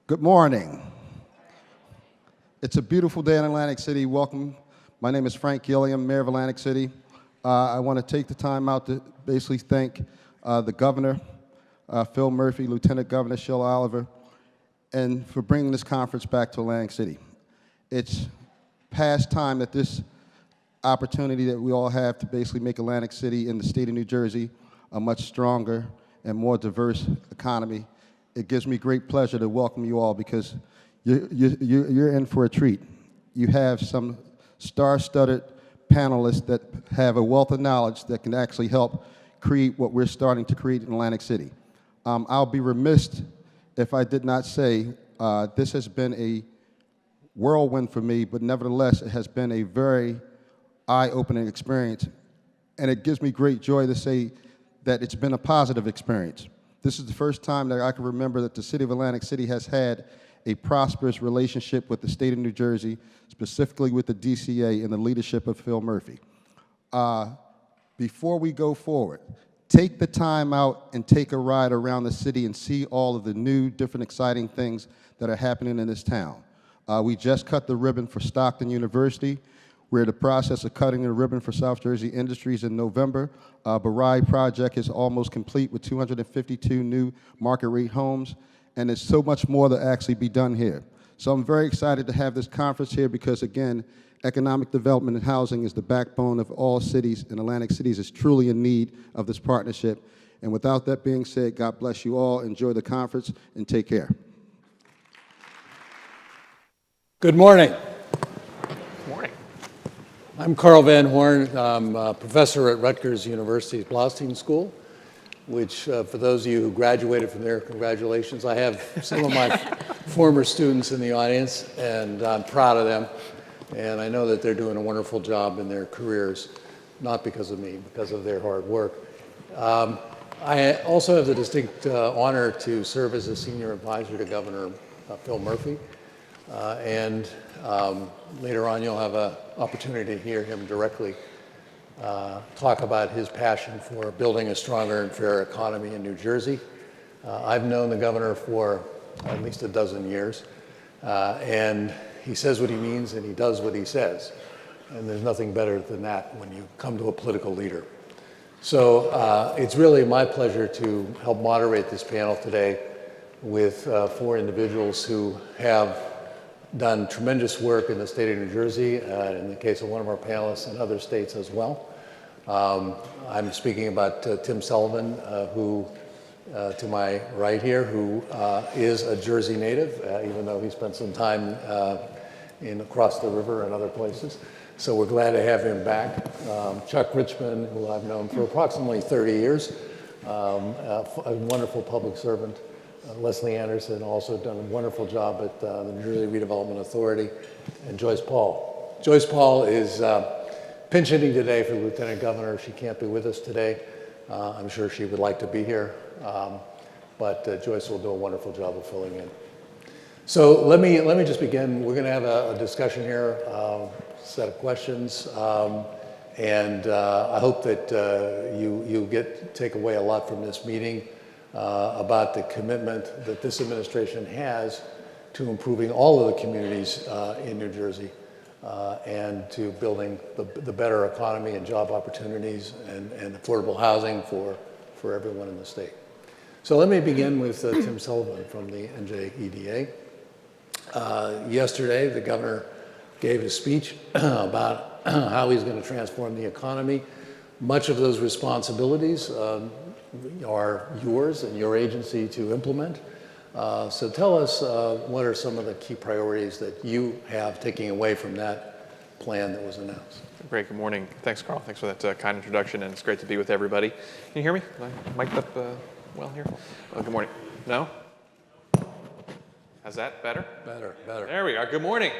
Good morning. It's a beautiful day in Atlantic City. Welcome. My name is Frank Gilliam, Mayor of Atlantic City. I want to take the time out to basically thank the Governor, Phil Murphy, Lieutenant Governor Sheila Oliver, and for bringing this conference back to Atlantic City. It's past time that this opportunity that we all have to basically make Atlantic City and the state of New Jersey a much stronger and more diverse economy. It gives me great pleasure to welcome you all because you're in for a treat. You have some star-studded panelists that have a wealth of knowledge that can actually help create what we're starting to create in Atlantic City. I'll be remiss if I did not say this has been a whirlwind for me, but nevertheless, it has been a very eye-opening experience, and it gives me great joy to say that it's been a positive experience. This is the first time that I can remember that the city of Atlantic City has had a prosperous relationship with the state of New Jersey, specifically with the DCA and the leadership of Phil Murphy. Before we go forward, take the time out and take a ride around the city and see all of the new, different, exciting things that are happening in this town. We just cut the ribbon for Stockton University. We're in the process of cutting the ribbon for South Jersey Industries in November. Barai project is almost complete with 252 new market rate homes, and there's so much more to actually be done here. So I'm very excited to have this conference here because, again, economic development and housing is the backbone of all cities, and Atlantic City is truly in need of this partnership. And without that being said, God bless you all. Enjoy the conference and take care. Good morning. Good morning. I'm Carl Van Horn. I'm a professor at Rutgers University's Bloustein School, which for those of you who graduated from there, congratulations. I have some of my former students in the audience, and I'm proud of them. And I know that they're doing a wonderful job in their careers, not because of me, because of their hard work. I also have the distinct honor to serve as a senior advisor to Governor Phil Murphy. Later on, you'll have an opportunity to hear him directly talk about his passion for building a stronger and fairer economy in New Jersey. I've known the governor for at least a dozen years, and he says what he means and he does what he says. And there's nothing better than that when you come to a political leader. So it's really my pleasure to help moderate this panel today with four individuals who have done tremendous work in the state of New Jersey, in the case of one of our panelists, and other states as well. I'm speaking about Tim Sullivan, who, to my right here, who is a Jersey native, even though he spent some time across the river and other places. So we're glad to have him back. Chuck Richmond, who I've known for approximately 30 years, a wonderful public servant. Leslie Anderson also done a wonderful job at the New Jersey Redevelopment Authority, and Joyce Paul. Joyce Paul is pinch hitting today for Lieutenant Governor. She can't be with us today. I'm sure she would like to be here, but Joyce will do a wonderful job of filling in. So let me just begin. We're going to have a discussion here, a set of questions, and I hope that you take away a lot from this meeting. About the commitment that this administration has to improving all of the communities in New Jersey and to building the better economy and job opportunities and affordable housing for everyone in the state. So let me begin with Tim Sullivan from the NJEDA. Yesterday, the governor gave a speech about how he's going to transform the economy. Much of those responsibilities are yours and your agency to implement. So tell us what are some of the key priorities that you have taking away from that plan that was announced. Great, good morning. Thanks, Carl. Thanks for that kind introduction, and it's great to be with everybody. Can you hear me? Am I mic'd up well here? Oh, good morning. No? How's that? Better? Better. There we are. Good morning.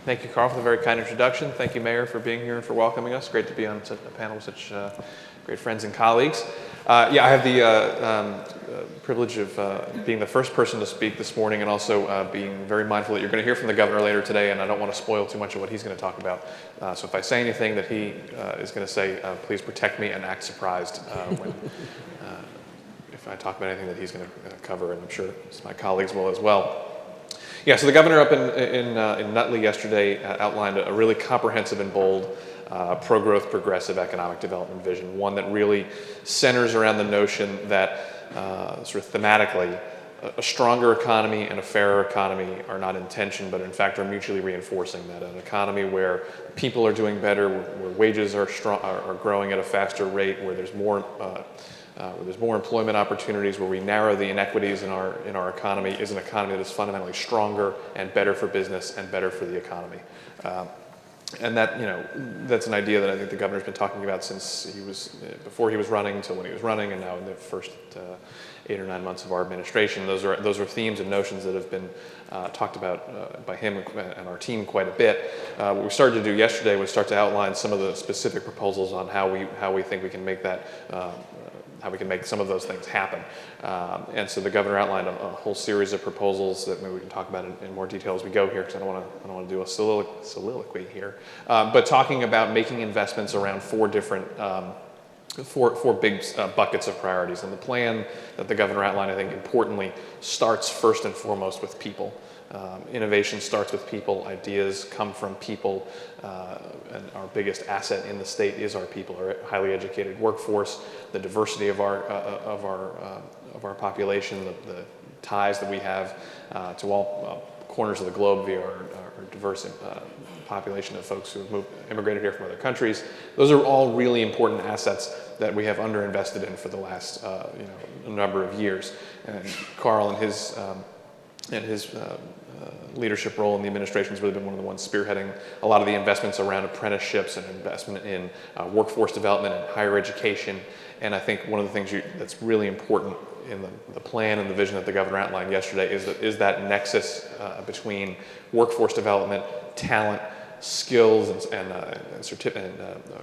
Thank you, Carl, for the very kind introduction. Thank you, Mayor, for being here and for welcoming us. Great to be on a panel with such great friends and colleagues. Yeah, I have the privilege of being the first person to speak this morning, and also being very mindful that you're going to hear from the governor later today, and I don't want to spoil too much of what he's going to talk about. So if I say anything that he is going to say, please protect me and act surprised if I talk about anything that he's going to cover, and I'm sure my colleagues will as well. Yeah, so the governor up in Nutley yesterday outlined a really comprehensive and bold pro-growth, progressive economic development vision, one that really centers around the notion that sort of thematically, a stronger economy and a fairer economy are not in tension, but in fact are mutually reinforcing. That an economy where people are doing better, where wages are growing at a faster rate, where there's more employment opportunities, where we narrow the inequities in our economy, is an economy that is fundamentally stronger and better for business and better for the economy. And that, that's an idea that I think the governor's been talking about since before he was running to when he was running, and now in the first 8 or 9 months of our administration. Those are themes and notions that have been talked about by him and our team quite a bit. What we started to do yesterday was start to outline some of the specific proposals on how we think we can make that how we can make some of those things happen. And so the governor outlined a whole series of proposals that maybe we can talk about in more detail as we go here, because I don't want to do a soliloquy here. But talking about making investments around four different four big buckets of priorities. And the plan that the governor outlined, I think importantly, starts first and foremost with people. Innovation starts with people. Ideas come from people. And our biggest asset in the state is our people, our highly educated workforce, the diversity of our population, the ties that we have to all corners of the globe via our diverse population of folks who have immigrated here from other countries. Those are all really important assets that we have underinvested in for the last a number of years. And Carl and his leadership role in the administration has really been one of the ones spearheading a lot of the investments around apprenticeships and investment in workforce development and higher education. And I think one of the things that's really important in the plan and the vision that the governor outlined yesterday is that nexus between workforce development, talent, skills, and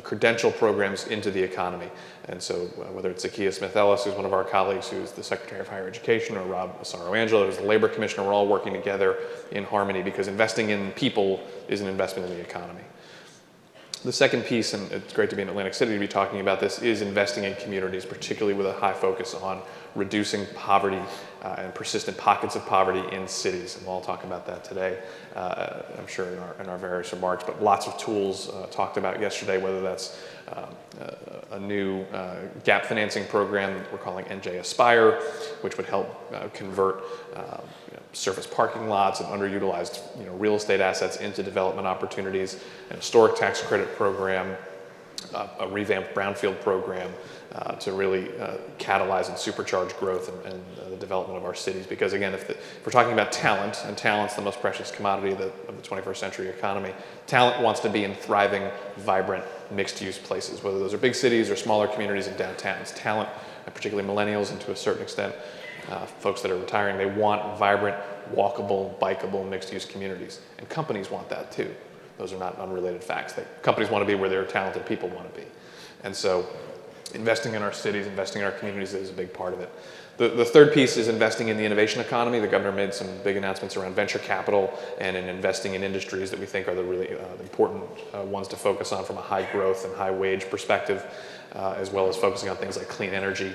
credential programs into the economy. And so whether it's Zakiya Smith-Ellis, who's one of our colleagues, who's the Secretary of Higher Education, or Rob Asaro-Angelo, who's the Labor Commissioner, we're all working together in harmony, because investing in people is an investment in the economy. The second piece, and it's great to be in Atlantic City to be talking about this, is investing in communities, particularly with a high focus on reducing poverty and persistent pockets of poverty in cities. And we'll all talk about that today, I'm sure, in our various remarks. But lots of tools talked about yesterday, whether that's a new gap financing program that we're calling NJ Aspire, which would help convert surface parking lots and underutilized real estate assets into development opportunities, an historic tax credit program, a revamped brownfield program to really catalyze and supercharge growth and the development of our cities. Because again, if we're talking about talent, and talent's the most precious commodity of the 21st century economy, talent wants to be in thriving, vibrant, mixed-use places, whether those are big cities or smaller communities and downtowns. Talent, and particularly millennials and to a certain extent, folks that are retiring, they want vibrant, walkable, bikeable, mixed-use communities. And companies want that too. Those are not unrelated facts. Companies want to be where their talented people want to be. And so investing in our cities, investing in our communities is a big part of it. The third piece is investing in the innovation economy. The governor made some big announcements around venture capital and in investing in industries that we think are the really important ones to focus on from a high growth and high wage perspective, as well as focusing on things like clean energy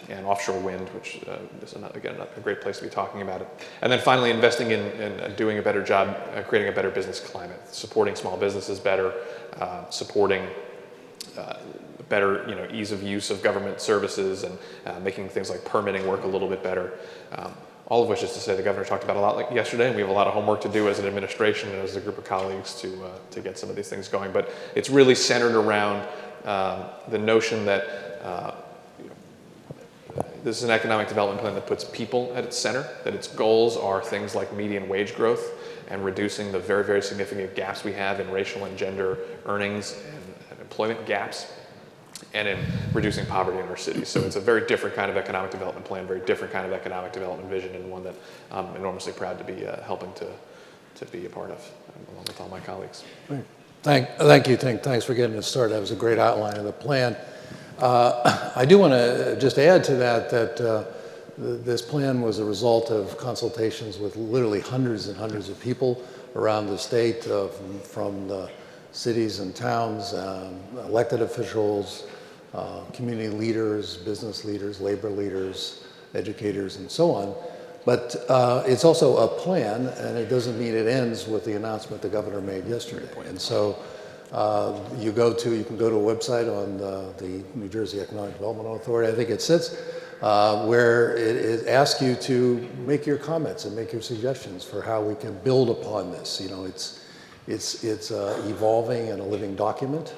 and offshore wind, which is, again, a great place to be talking about it. And then finally, investing in doing a better job, creating a better business climate, supporting small businesses better, supporting better ease of use of government services, and making things like permitting work a little bit better. All of which is to say the governor talked about a lot yesterday, and we have a lot of homework to do as an administration and as a group of colleagues to get some of these things going. But it's really centered around the notion that this is an economic development plan that puts people at its center, that its goals are things like median wage growth and reducing the very, very significant gaps we have in racial and gender earnings and employment gaps, and in reducing poverty in our cities. So it's a very different kind of economic development plan, very different kind of economic development vision, and one that I'm enormously proud to be helping to be a part of, along with all my colleagues. Great. Thank you. Thanks for getting us started. That was a great outline of the plan. I do want to just add to that this plan was a result of consultations with literally hundreds and hundreds of people around the state, from the cities and towns, elected officials, community leaders, business leaders, labor leaders, educators, and so on. But it's also a plan, and it doesn't mean it ends with the announcement the governor made yesterday. And so you can go to a website on the New Jersey Economic Development Authority, I think it sits, where it asks you to make your comments and make your suggestions for how we can build upon this. You know, it's evolving and a living document.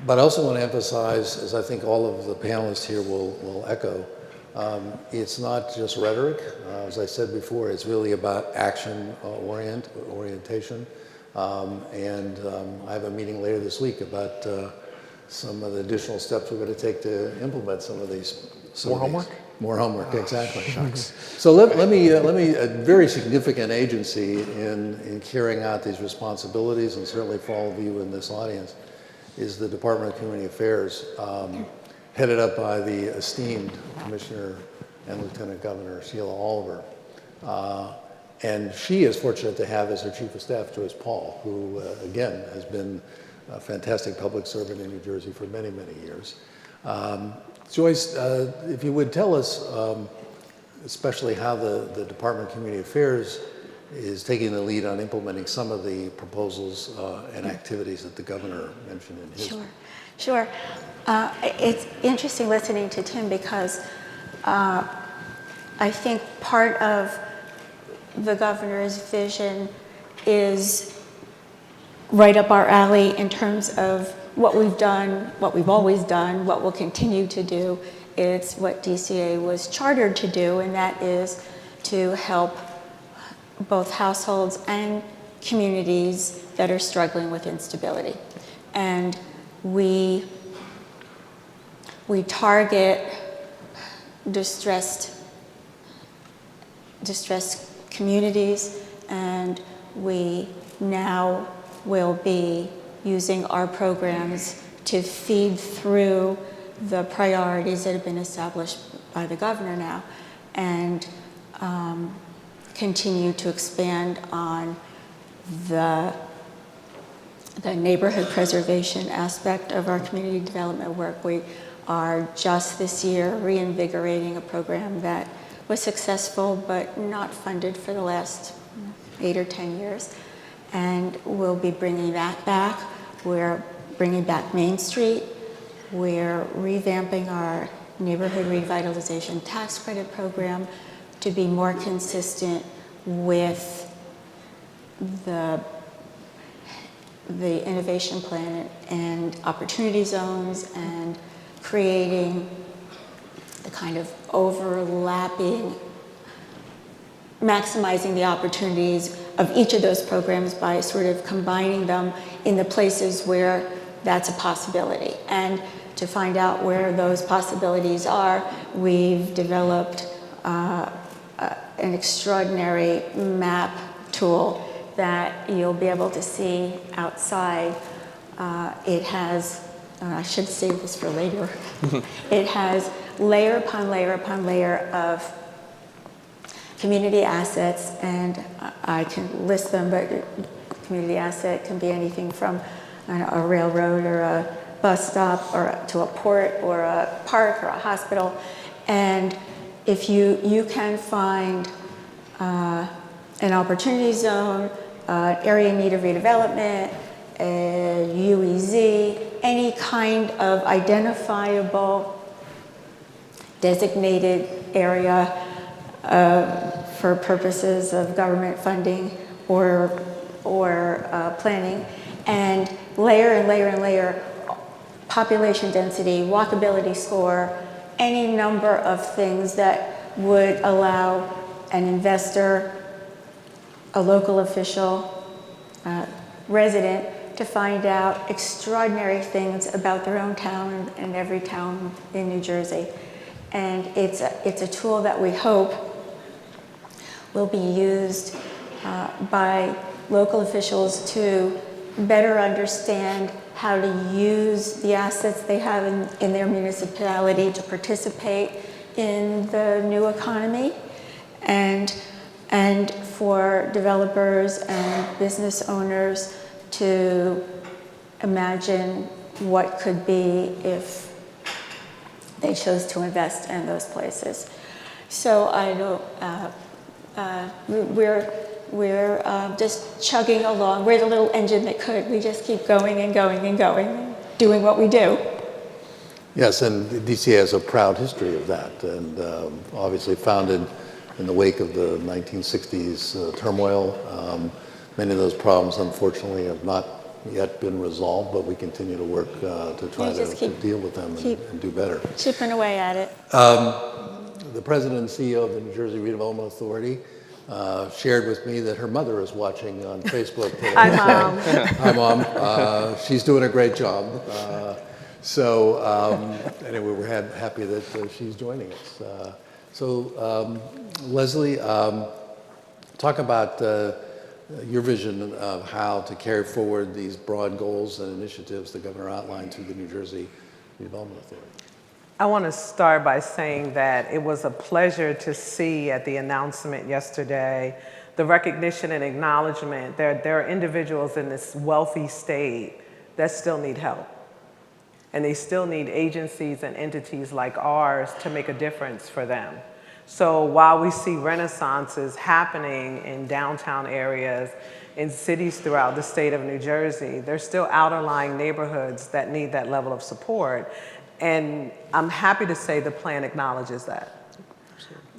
But I also want to emphasize, as I think all of the panelists here will echo, it's not just rhetoric. As I said before, it's really about action orientation. I have a meeting later this week about some of the additional steps we're going to take to implement some of these. More homework? More homework, exactly. So let me a very significant agency in carrying out these responsibilities, and certainly for all of you in this audience, is the Department of Community Affairs, headed up by the esteemed Commissioner and Lieutenant Governor Sheila Oliver. And she is fortunate to have as her Chief of Staff, Joyce Paul, who, again, has been a fantastic public servant in New Jersey for many, many years. Joyce, if you would tell us, especially how the Department of Community Affairs is taking the lead on implementing some of the proposals and activities that the governor mentioned in his. Sure. It's interesting listening to Tim because I think part of the governor's vision is right up our alley in terms of what we've done, what we've always done, what we'll continue to do. It's what DCA was chartered to do, and that is to help both households and communities that are struggling with instability. And we target distressed communities, and we now will be using our programs to feed through the priorities that have been established by the governor now, and continue to expand on the neighborhood preservation aspect of our community development work. We are just this year reinvigorating a program that was successful but not funded for the last 8 or 10 years. And we'll be bringing that back. We're bringing back Main Street. We're revamping our neighborhood revitalization tax credit program to be more consistent with the innovation plan and opportunity zones, and creating the kind of overlapping, maximizing the opportunities of each of those programs by sort of combining them in the places where that's a possibility. And to find out where those possibilities are, we've developed an extraordinary map tool that you'll be able to see outside. It has, I should save this for later. It has layer upon layer upon layer of community assets, and I can list them, but community asset can be anything from a railroad or a bus stop or to a port or a park or a hospital. And if you can find an opportunity zone, area in need of redevelopment, a UEZ, any kind of identifiable designated area for purposes of government funding or planning, and layer and layer and layer, population density, walkability score, any number of things that would allow an investor, a local official, resident to find out extraordinary things about their own town and every town in New Jersey. And it's a tool that we hope will be used by local officials to better understand how to use the assets they have in their municipality to participate in the new economy, and for developers and business owners to imagine what could be if they chose to invest in those places. So I don't, we're just chugging along. We're the little engine that could. We just keep going and going and going, doing what we do. Yes, and DC has a proud history of that, and obviously founded in the wake of the 1960s turmoil. Many of those problems, unfortunately, have not yet been resolved, but we continue to work to try to deal with them and do better. Chipping away at it. The president and CEO of the New Jersey Redevelopment Authority shared with me that her mother is watching on Facebook today. Hi, Mom. Hi, Mom. She's doing a great job. Anyway, we're happy that she's joining us. Leslie, talk about your vision of how to carry forward these broad goals and initiatives the governor outlined through the New Jersey Redevelopment Authority. I want to start by saying that it was a pleasure to see at the announcement yesterday the recognition and acknowledgement that there are individuals in this wealthy state that still need help. And they still need agencies and entities like ours to make a difference for them. So while we see renaissances happening in downtown areas, in cities throughout the state of New Jersey, there's still outerlying neighborhoods that need that level of support. And I'm happy to say the plan acknowledges that.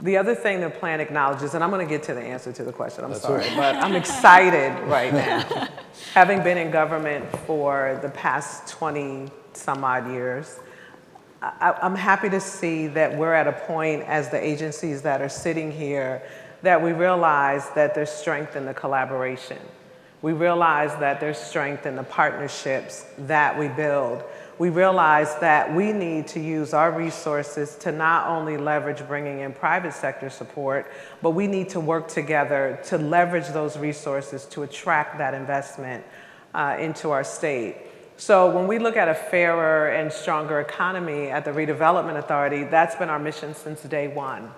The other thing the plan acknowledges, and I'm going to get to the answer to the question, I'm sorry, but I'm excited right now. Having been in government for the past 20 some odd years, I'm happy to see that we're at a point as the agencies that are sitting here that we realize that there's strength in the collaboration. We realize that there's strength in the partnerships that we build. We realize that we need to use our resources to not only leverage bringing in private sector support, but we need to work together to leverage those resources to attract that investment into our state. So when we look at a fairer and stronger economy at the Redevelopment Authority, that's been our mission since day one.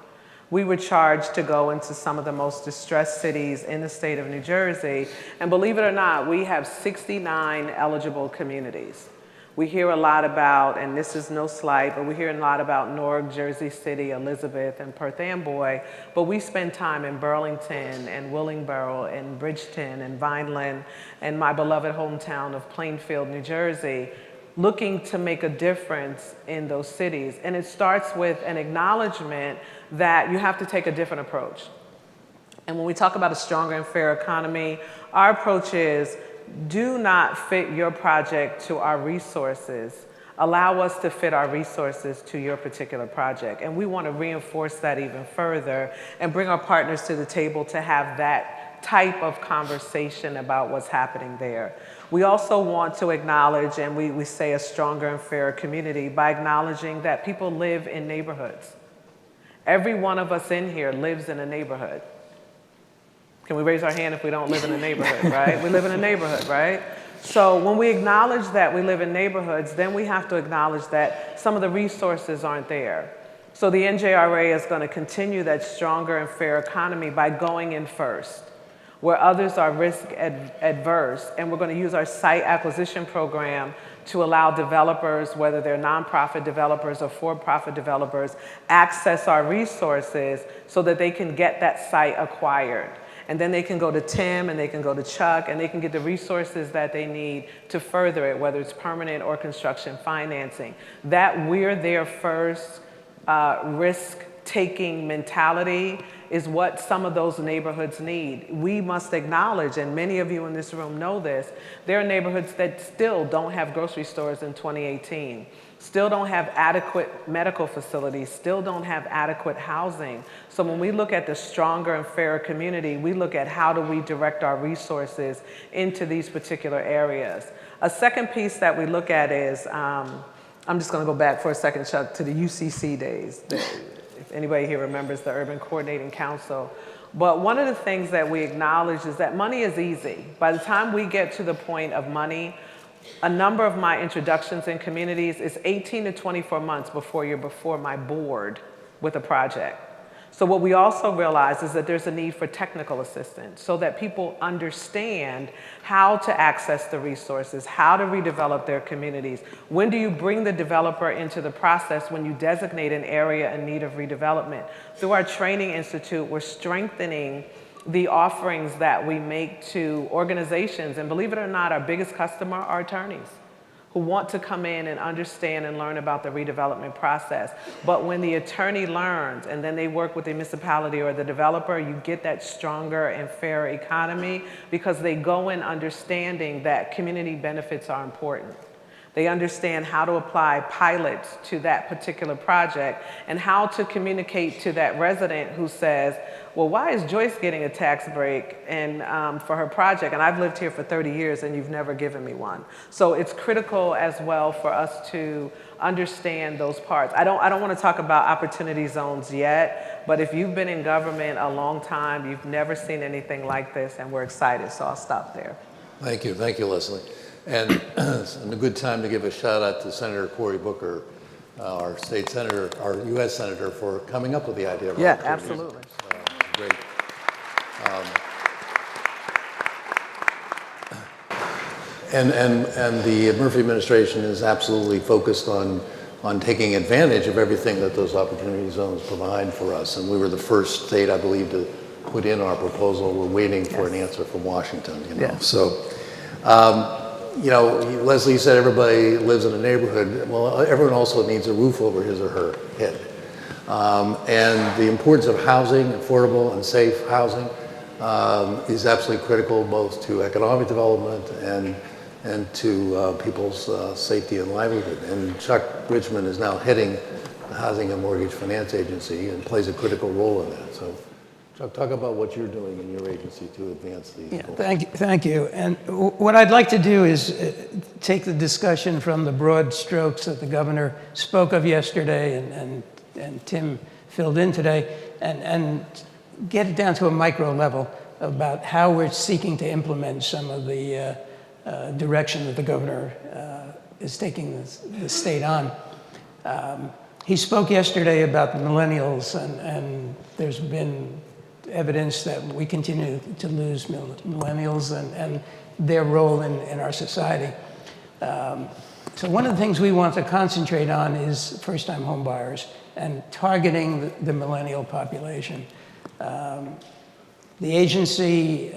We were charged to go into some of the most distressed cities in the state of New Jersey, and believe it or not, we have 69 eligible communities. We hear a lot about, and this is no slight, but we hear a lot about Newark, Jersey City, Elizabeth, and Perth Amboy, but we spend time in Burlington and Willingboro and Bridgeton and Vineland and my beloved hometown of Plainfield, New Jersey, looking to make a difference in those cities. And it starts with an acknowledgement that you have to take a different approach. And when we talk about a stronger and fair economy, our approach is do not fit your project to our resources. Allow us to fit our resources to your particular project. And we want to reinforce that even further and bring our partners to the table to have that type of conversation about what's happening there. We also want to acknowledge, and we say a stronger and fairer community by acknowledging that people live in neighborhoods. Every one of us in here lives in a neighborhood. Can we raise our hand if we don't live in a neighborhood, right? We live in a neighborhood, right? So when we acknowledge that we live in neighborhoods, then we have to acknowledge that some of the resources aren't there. So the NJRA is going to continue that stronger and fair economy by going in first, where others are risk adverse, and we're going to use our site acquisition program to allow developers, whether they're nonprofit developers or for-profit developers, access our resources so that they can get that site acquired. And then they can go to Tim and they can go to Chuck and they can get the resources that they need to further it, whether it's permanent or construction financing. That we're there first, risk-taking mentality is what some of those neighborhoods need. We must acknowledge, and many of you in this room know this, there are neighborhoods that still don't have grocery stores in 2018. Still don't have adequate medical facilities, still don't have adequate housing. So when we look at the stronger and fairer community, we look at how do we direct our resources into these particular areas. A second piece that we look at is, I'm just gonna go back for a second, Chuck, to the UCC days. If anybody here remembers the Urban Coordinating Council. But one of the things that we acknowledge is that money is easy. By the time we get to the point of money, a number of my introductions in communities is 18 to 24 months before you're before my board with a project. So what we also realize is that there's a need for technical assistance so that people understand how to access the resources, how to redevelop their communities. When do you bring the developer into the process when you designate an area in need of redevelopment? Through our training institute, we're strengthening the offerings that we make to organizations, and believe it or not, our biggest customer are attorneys who want to come in and understand and learn about the redevelopment process. But when the attorney learns and then they work with the municipality or the developer, you get that stronger and fairer economy because they go in understanding that community benefits are important. They understand how to apply pilots to that particular project and how to communicate to that resident who says, well, why is Joyce getting a tax break and, for her project? And I've lived here for 30 years and you've never given me one. So it's critical as well for us to understand those parts. I don't want to talk about opportunity zones yet, but if you've been in government a long time, you've never seen anything like this, and we're excited, so I'll stop there. Thank you, Leslie. And it's a good time to give a shout out to Senator Cory Booker, our state senator, our U.S. senator, for coming up with the idea of Yeah, absolutely. Great. And the Murphy administration is absolutely focused on taking advantage of everything that those opportunity zones provide for us. And we were the first state, I believe, to put in our proposal. We're waiting for an answer from Washington, you know. Yes. So, you know, Leslie said everybody lives in a neighborhood. Well, everyone also needs a roof over his or her head. And the importance of housing, affordable and safe housing, is absolutely critical both to economic development and to people's safety and livelihood. And Chuck Richmond is now heading the Housing and Mortgage Finance Agency and plays a critical role in that. So, Chuck, talk about what you're doing in your agency to advance these goals. Thank you. And what I'd like to do is take the discussion from the broad strokes that the governor spoke of yesterday and Tim filled in today and get it down to a micro level about how we're seeking to implement some of the direction that the governor is taking the state on. He spoke yesterday about the millennials, and there's been evidence that we continue to lose millennials and their role in our society. So one of the things we want to concentrate on is first-time home buyers and targeting the millennial population. The agency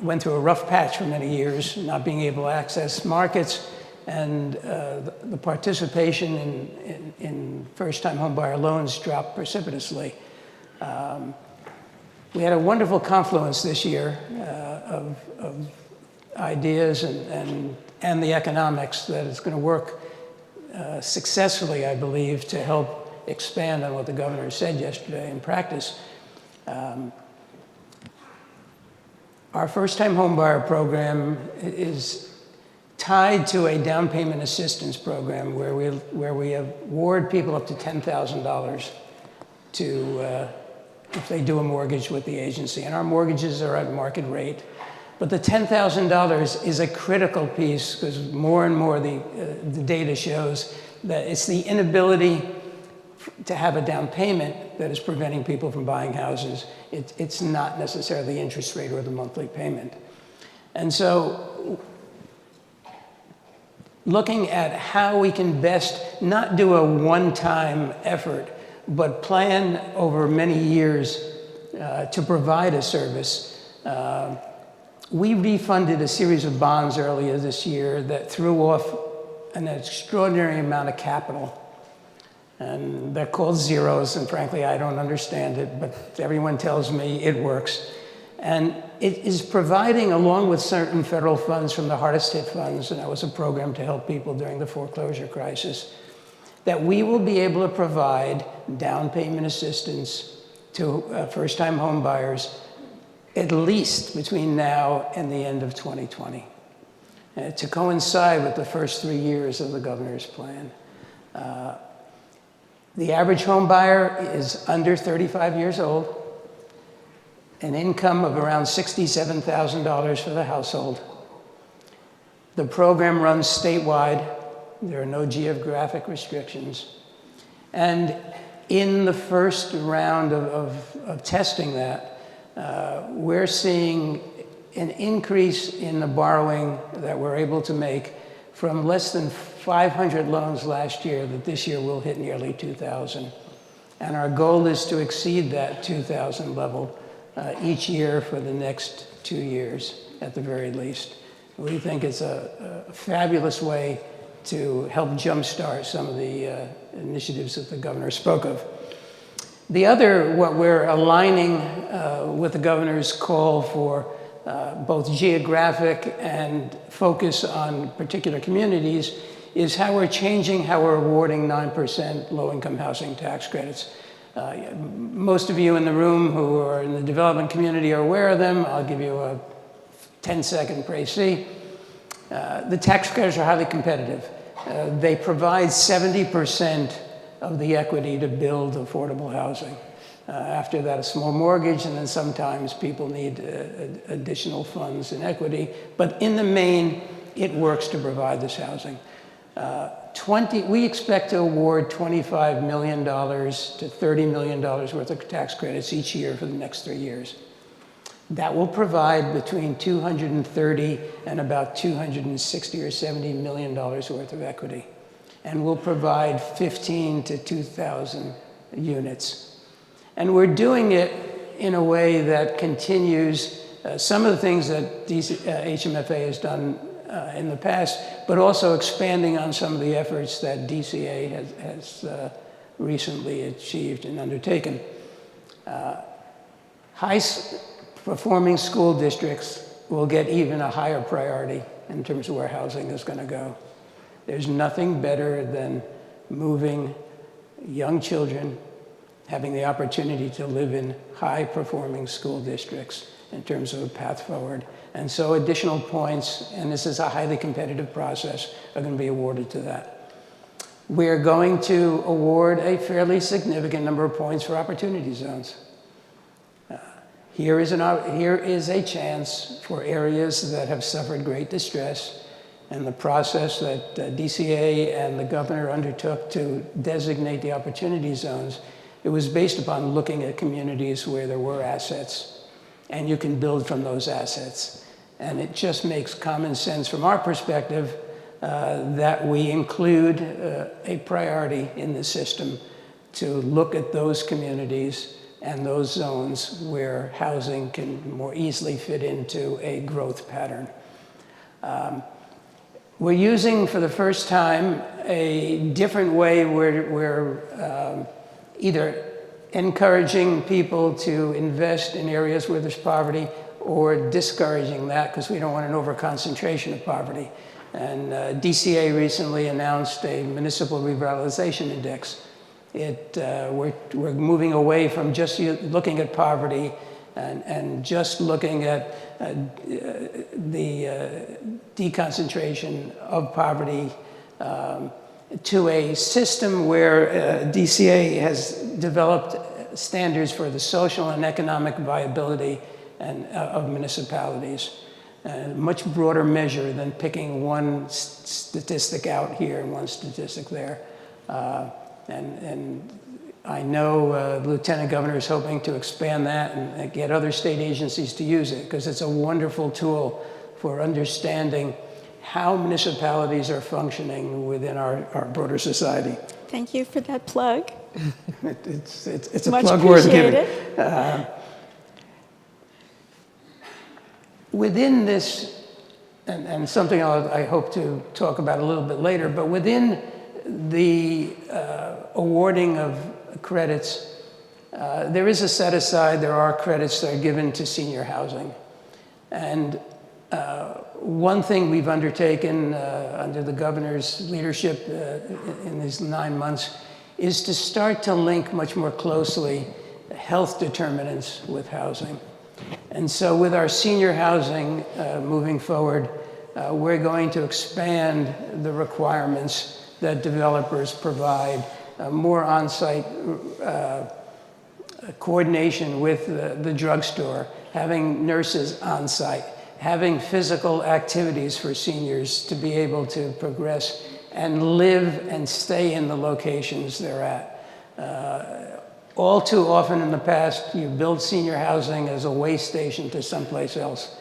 went through a rough patch for many years, not being able to access markets, and the participation in first-time homebuyer loans dropped precipitously. We had a wonderful confluence this year of ideas and the economics that is going to work successfully, I believe, to help expand on what the governor said yesterday in practice. Our first-time homebuyer program is tied to a down payment assistance program where we award people up to $10,000 to if they do a mortgage with the agency. And our mortgages are at market rate. But the $10,000 is a critical piece because more and more the data shows that it's the inability to have a down payment that is preventing people from buying houses. It's not necessarily the interest rate or the monthly payment. And so looking at how we can best not do a one-time effort, but plan over many years to provide a service. We refunded a series of bonds earlier this year that threw off an extraordinary amount of capital. And they're called zeros, and frankly, I don't understand it, but everyone tells me it works. And it is providing, along with certain federal funds from the hardest hit funds, and that was a program to help people during the foreclosure crisis, that we will be able to provide down payment assistance to first-time home buyers at least between now and the end of 2020, to coincide with the first 3 years of the governor's plan. The average home buyer is under 35 years old, an income of around $67,000 for the household. The program runs statewide. There are no geographic restrictions. And In the first round of testing that, we're seeing an increase in the borrowing that we're able to make from less than 500 loans last year, that this year we'll hit nearly 2,000. And our goal is to exceed that 2,000 level each year for the next 2 years, at the very least. We think it's a fabulous way to help jumpstart some of the initiatives that the governor spoke of. The other, what we're aligning with the governor's call for both geographic and focus on particular communities, is how we're changing how we're awarding 9% low-income housing tax credits. Most of you in the room who are in the development community are aware of them. I'll give you a 10-second précis. The tax credits are highly competitive. They provide 70% of the equity to build affordable housing. After that, a small mortgage, and then sometimes people need additional funds and equity. But in the main, it works to provide this housing. We expect to award $25 million to $30 million worth of tax credits each year for the next 3 years. That will provide between 230 and about 260 or 70 million dollars worth of equity, and will provide 15 to 2,000 units. And we're doing it in a way that continues some of the things that HMFA has done in the past, but also expanding on some of the efforts that DCA has recently achieved and undertaken. High-performing school districts will get even a higher priority in terms of where housing is going to go. There's nothing better than moving young children, having the opportunity to live in high-performing school districts in terms of a path forward. And so additional points, and this is a highly competitive process, are going to be awarded to that. We're going to award a fairly significant number of points for opportunity zones. Here is a chance for areas that have suffered great distress, and the process that DCA and the governor undertook to designate the opportunity zones, it was based upon looking at communities where there were assets, and you can build from those assets. And it just makes common sense from our perspective that we include a priority in the system to look at those communities and those zones where housing can more easily fit into a growth pattern. We're using, for the first time, a different way where we're either encouraging people to invest in areas where there's poverty, or discouraging that because we don't want an overconcentration of poverty. And DCA recently announced a municipal revitalization index. We're moving away from just looking at poverty and just looking at the deconcentration of poverty to a system where DCA has developed standards for the social and economic viability of municipalities. Much broader measure than picking one statistic out here and one statistic there. And I know the Lieutenant Governor is hoping to expand that and get other state agencies to use it, because it's a wonderful tool for understanding how municipalities are functioning within our broader society. Thank you for that plug. It's a Much plug worth giving. appreciated. Within this, and something I hope to talk about a little bit later, but within the awarding of credits, there is a set aside. There are credits that are given to senior housing. And one thing we've undertaken under the governor's leadership in these 9 months is to start to link much more closely health determinants with housing. And so with our senior housing moving forward, we're going to expand the requirements that developers provide, more on-site coordination with the drugstore, having nurses on-site, having physical activities for seniors to be able to progress and live and stay in the locations they're at. All too often in the past, you build senior housing as a way station to someplace else.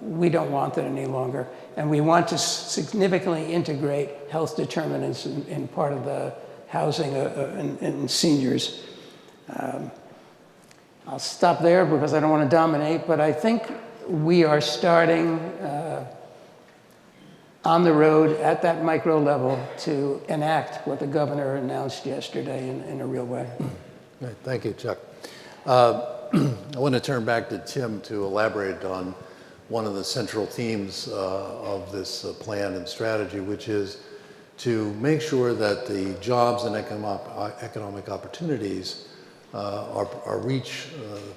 We don't want that any longer. And we want to significantly integrate health determinants in part of the housing and seniors. I'll stop there because I don't want to dominate, but I think we are starting on the road at that micro level to enact what the governor announced yesterday in a real way. Right, thank you, Chuck. I want to turn back to Tim to elaborate on one of the central themes of this plan and strategy, which is to make sure that the jobs and economic opportunities reach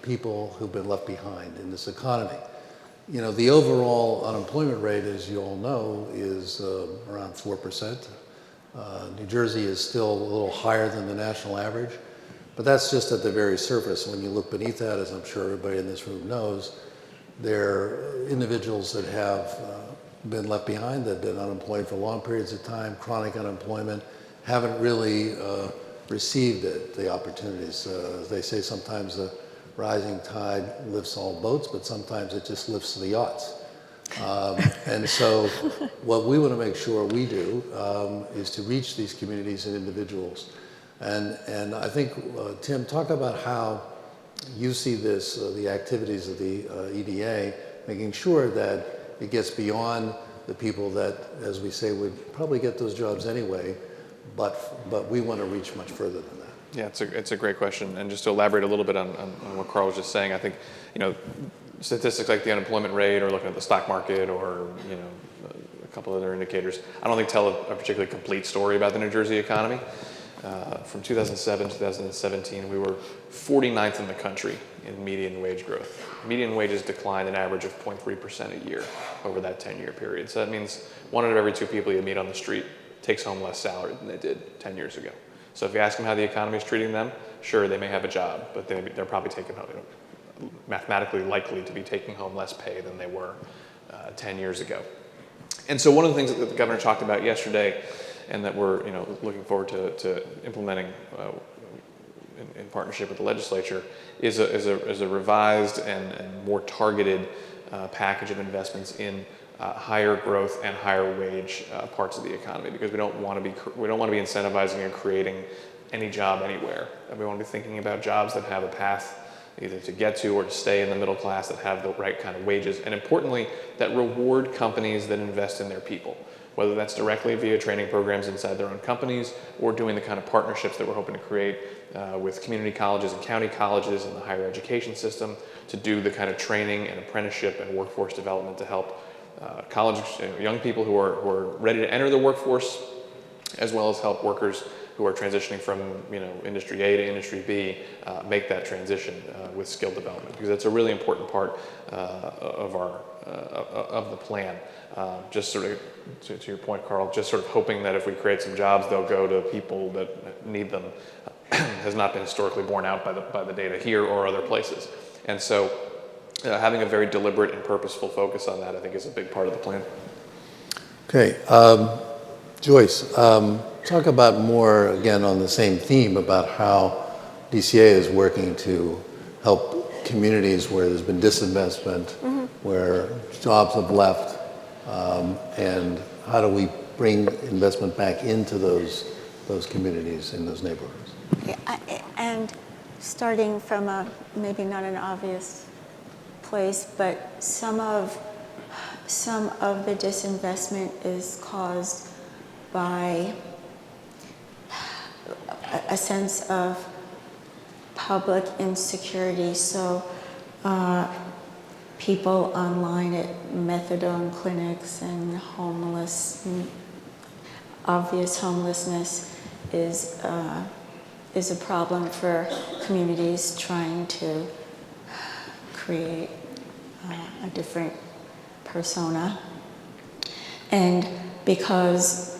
people who've been left behind in this economy. You know, the overall unemployment rate, as you all know, is around 4%. New Jersey is still a little higher than the national average, but that's just at the very surface. When you look beneath that, as I'm sure everybody in this room knows, there are individuals that have been left behind, that have been unemployed for long periods of time, chronic unemployment, haven't really received the opportunities. As they say, sometimes the rising tide lifts all boats, but sometimes it just lifts the yachts. And so what we want to make sure we do is to reach these communities and individuals. And I think, Tim, talk about how you see this, the activities of the EDA, making sure that it gets beyond the people that, as we say, would probably get those jobs anyway, but we want to reach much further than that. Yeah, it's a great question. And just to elaborate a little bit on what Carl was just saying, I think, you know, statistics like the unemployment rate or looking at the stock market or, you know, a couple other indicators, I don't think tell a particularly complete story about the New Jersey economy. From 2007 to 2017, we were 49th in the country in median wage growth. Median wages declined an average of 0.3% a year over that 10-year period. So that means 1 out of every 2 people you meet on the street takes home less salary than they did 10 years ago. So if you ask them how the economy is treating them, sure, they may have a job, but they're probably taking home, mathematically likely to be taking home less pay than they were 10 years ago. And so one of the things that the governor talked about yesterday, and that we're looking forward to implementing in partnership with the legislature, is a revised and more targeted package of investments in higher growth and higher wage parts of the economy, because we don't want to be incentivizing and creating any job anywhere. And we want to be thinking about jobs that have a path either to get to or to stay in the middle class, that have the right kind of wages, and importantly, that reward companies that invest in their people, whether that's directly via training programs inside their own companies or doing the kind of partnerships that we're hoping to create with community colleges and county colleges and the higher education system to do the kind of training and apprenticeship and workforce development to help college young people who are ready to enter the workforce, as well as help workers who are transitioning from industry A to industry B make that transition with skill development, because it's a really important part of the plan. Just sort of to your point, Carl, just sort of hoping that if we create some jobs, they'll go to people that need them has not been historically borne out by the data here or other places. And so having a very deliberate and purposeful focus on that, I think, is a big part of the plan. Okay, Joyce, talk about more, again, on the same theme about how DCA is working to help communities where there's been disinvestment, where jobs have left, and how do we bring investment back into those communities in those neighborhoods? Yeah, and starting from maybe not an obvious place, but some of the disinvestment is caused by a sense of public insecurity. So people online at methadone clinics and obvious homelessness is a problem for communities trying to create a different persona. And because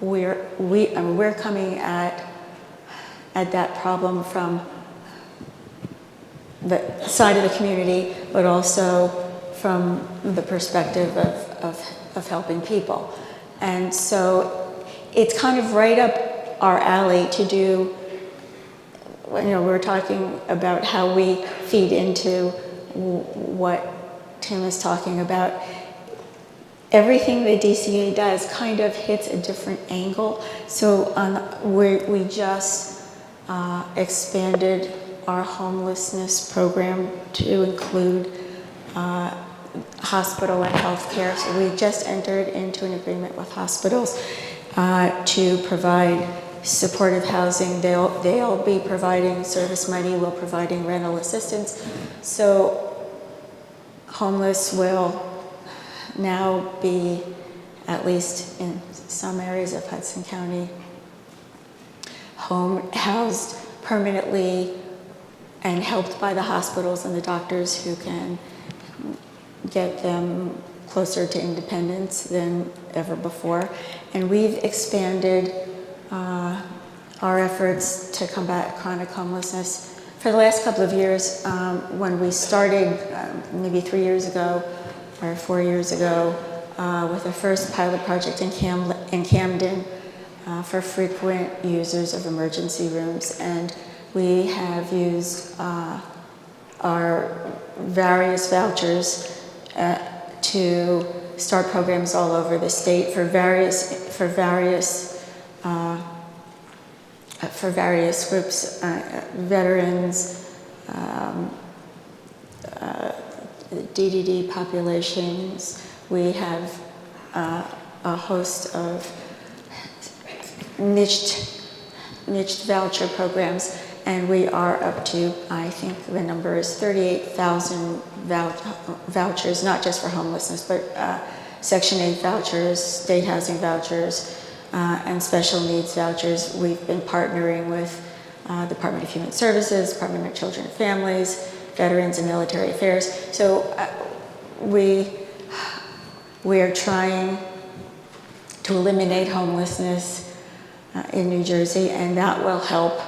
we're coming at that problem from the side of the community, but also from the perspective of helping people. And so it's kind of right up our alley to do, we're talking about how we feed into what Tim is talking about. Everything that DCA does kind of hits a different angle. So we just expanded our homelessness program to include hospital and healthcare. So we just entered into an agreement with hospitals to provide supportive housing. They'll be providing service money, we're providing rental assistance. So homeless will now be, at least in some areas of Hudson County, housed permanently and helped by the hospitals and the doctors who can get them closer to independence than ever before. And we've expanded our efforts to combat chronic homelessness. For the last couple of years, when we started maybe 3 years ago or 4 years ago with the first pilot project in Camden for frequent users of emergency rooms. And we have used our various vouchers to start programs all over the state for various groups, veterans, DDD populations. We have a host of niched voucher programs, and we are up to, I think the number is 38,000 vouchers, not just for homelessness, but Section 8 vouchers, state housing vouchers, and special needs vouchers. We've been partnering with Department of Human Services, Department of Children and Families, Veterans and Military Affairs. So we are trying to eliminate homelessness in New Jersey, and that will help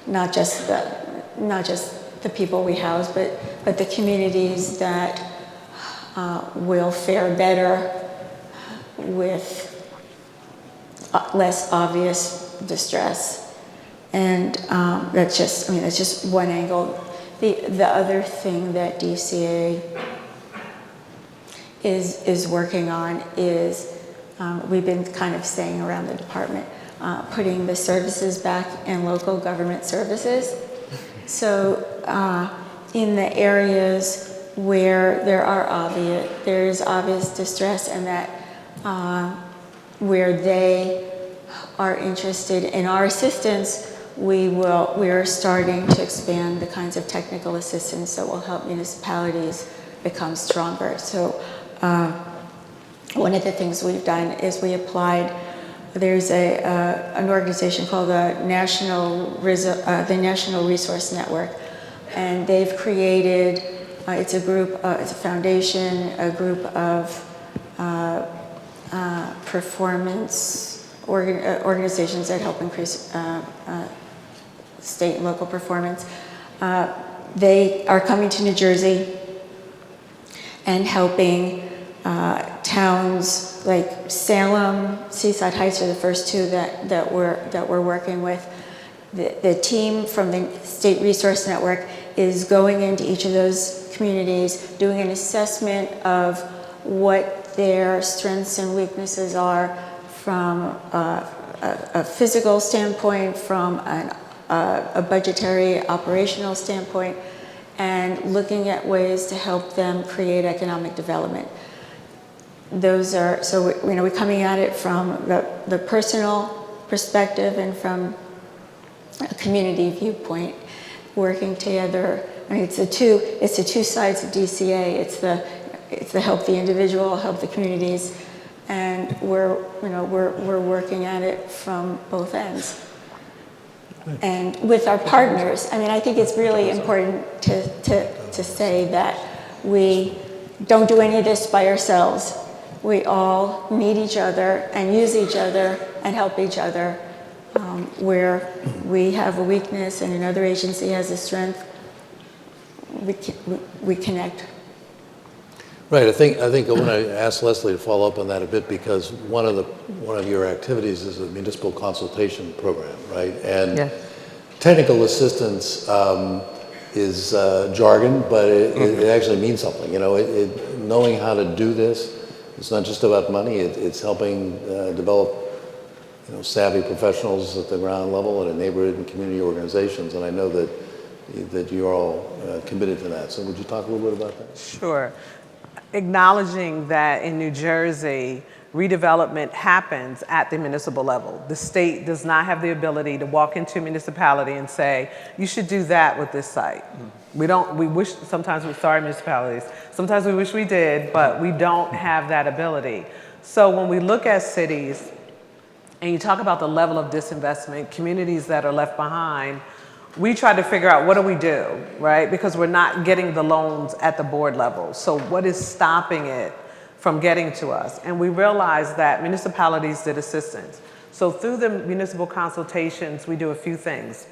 not just the people we house, but the communities that will fare better with less obvious distress. And that's just one angle. The other thing that DCA is working on is we've been kind of saying around the department, putting the services back in local government services. So in the areas where there is obvious distress, and that where they are interested in our assistance, we are starting to expand the kinds of technical assistance that will help municipalities become stronger. So one of the things we've done is we applied. There's an organization called the National Resource Network, and they've created. It's a group. It's a foundation. A group of performance organizations that help increase state and local performance. They are coming to New Jersey and helping towns like Salem, Seaside Heights are the first two that we're working with. The team from the State Resource Network is going into each of those communities, doing an assessment of what their strengths and weaknesses are from a physical standpoint, from a budgetary operational standpoint, and looking at ways to help them create economic development. Those are, so we're coming at it from the personal perspective and from a community viewpoint, working together. I mean, it's the two sides of DCA. It's the help the individual, help the communities, and we're working at it from both ends. And with our partners, I mean, I think it's really important to say that we don't do any of this by ourselves. We all need each other and use each other and help each other. Where we have a weakness and another agency has a strength, we connect. Right. I think I want to ask Leslie to follow up on that a bit, because one of your activities is a municipal consultation program, right? And Yes. technical assistance is jargon, but it actually means something. You know, knowing how to do this, it's not just about money. It's helping develop, you know, savvy professionals at the ground level and in neighborhood and community organizations. And I know that you're all committed to that. So would you talk a little bit about that? Sure. Acknowledging that in New Jersey, redevelopment happens at the municipal level. The state does not have the ability to walk into a municipality and say, you should do that with this site. We wish, sometimes we're sorry municipalities, sometimes we wish we did, but we don't have that ability. So when we look at cities, and you talk about the level of disinvestment, communities that are left behind, we try to figure out what do we do, right? Because we're not getting the loans at the board level. So what is stopping it from getting to us? And we realized that municipalities did assistance. So through the municipal consultations, we do a few things.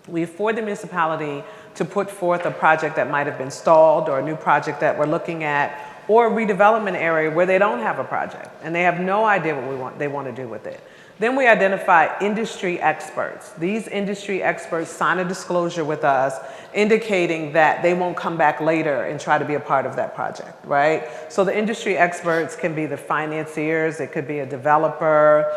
We afford the municipality to put forth a project that might have been stalled, or a new project that we're looking at, or a redevelopment area where they don't have a project and they have no idea what they want to do with it. Then we identify industry experts. These industry experts sign a disclosure with us indicating that they won't come back later and try to be a part of that project, right? So the industry experts can be the financiers, it could be a developer,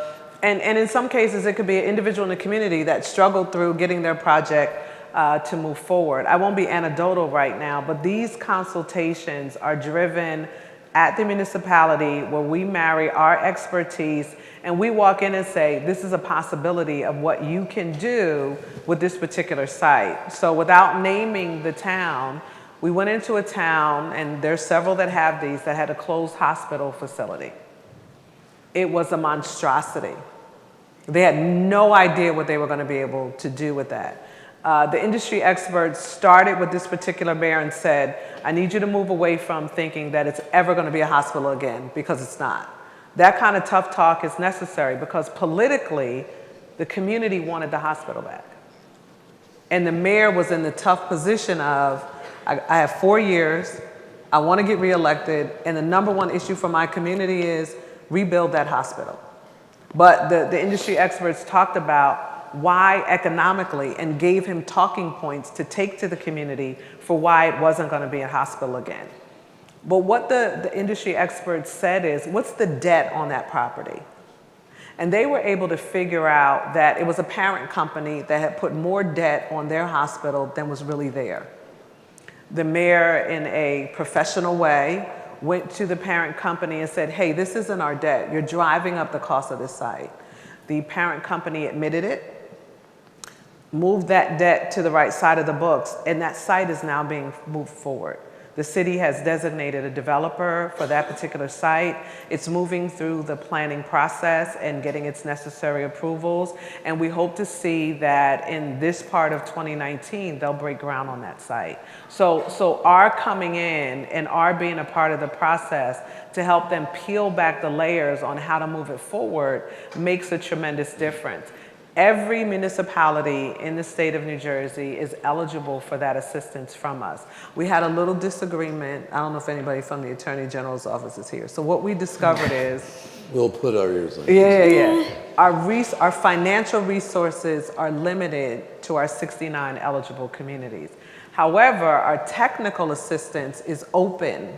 and in some cases it could be an individual in the community that struggled through getting their project to move forward. I won't be anecdotal right now, but these consultations are driven at the municipality where we marry our expertise and we walk in and say, this is a possibility of what you can do with this particular site. So without naming the town, we went into a town, and there's several that have these, that had a closed hospital facility. It was a monstrosity. They had no idea what they were going to be able to do with that. The industry experts started with this particular mayor and said, I need you to move away from thinking that it's ever going to be a hospital again, because it's not. That kind of tough talk is necessary because politically, the community wanted the hospital back. And the mayor was in the tough position of, I have 4 years, I want to get reelected, and the number one issue for my community is rebuild that hospital. But the industry experts talked about why economically and gave him talking points to take to the community for why it wasn't going to be a hospital again. But what the industry experts said is, what's the debt on that property? And they were able to figure out that it was a parent company that had put more debt on their hospital than was really there. The mayor, in a professional way, went to the parent company and said, hey, this isn't our debt. You're driving up the cost of this site. The parent company admitted it, moved that debt to the right side of the books, and that site is now being moved forward. The city has designated a developer for that particular site. It's moving through the planning process and getting its necessary approvals. And we hope to see that in this part of 2019, they'll break ground on that site. So our coming in and our being a part of the process to help them peel back the layers on how to move it forward makes a tremendous difference. Every municipality in the state of New Jersey is eligible for that assistance from us. We had a little disagreement. I don't know if anybody from the Attorney General's office is here. So what we discovered is... We'll put our ears on. Yeah. Our financial resources are limited to our 69 eligible communities. However, our technical assistance is open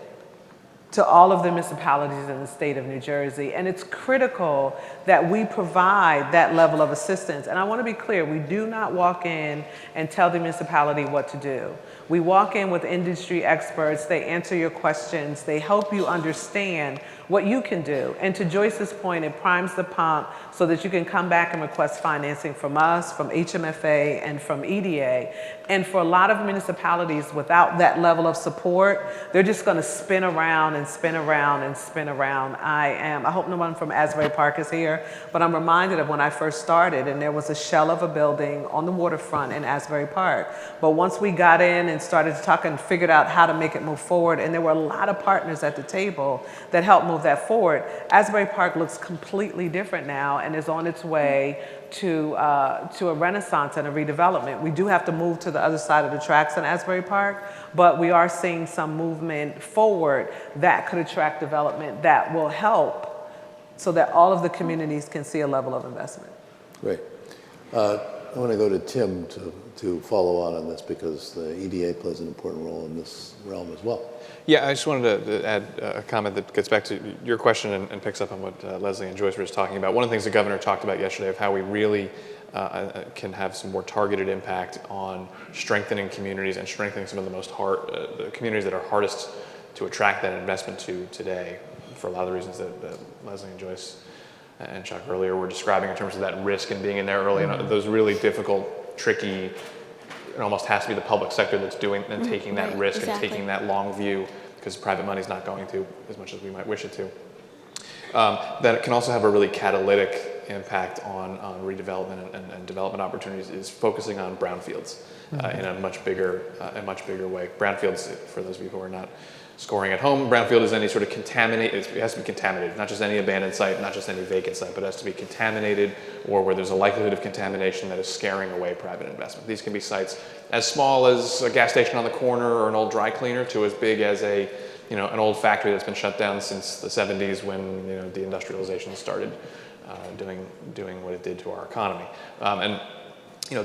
to all of the municipalities in the state of New Jersey. And it's critical that we provide that level of assistance. And I want to be clear, we do not walk in and tell the municipality what to do. We walk in with industry experts, they answer your questions, they help you understand what you can do. And to Joyce's point, it primes the pump so that you can come back and request financing from us, from HMFA, and from EDA. And for a lot of municipalities, without that level of support, they're just going to spin around and spin around and spin around. I hope no one from Asbury Park is here, but I'm reminded of when I first started, and there was a shell of a building on the waterfront in Asbury Park. But once we got in and started to talk and figured out how to make it move forward, and there were a lot of partners at the table that helped move that forward, Asbury Park looks completely different now and is on its way to a renaissance and a redevelopment. We do have to move to the other side of the tracks in Asbury Park, but we are seeing some movement forward that that could attract development that will help so that all of the communities can see a level of investment. Great. I want to go to Tim to follow on this because the EDA plays an important role in this realm as well. Yeah, I just wanted to add a comment that gets back to your question and picks up on what Leslie and Joyce were just talking about. One of the things the governor talked about yesterday of how we really can have some more targeted impact on strengthening communities and strengthening some of the most the communities that are hardest to attract that investment to today, for a lot of the reasons that Leslie and Joyce and Chuck earlier were describing in terms of that risk and being in there early and those really difficult, tricky, it almost has to be the public sector that's doing and taking that risk and taking that long view because private money's not going to as much as we might wish it to. That it can also have a really catalytic impact on redevelopment and development opportunities is focusing on brownfields in a much bigger way. Brownfields, for those of you who are not scoring at home, brownfield is any sort of contaminated, it has to be contaminated, not just any abandoned site, not just any vacant site, but it has to be contaminated or where there's a likelihood of contamination that is scaring away private investment. These can be sites as small as a gas station on the corner or an old dry cleaner to as big as an old factory that's been shut down since the 70s when deindustrialization started doing what it did to our economy.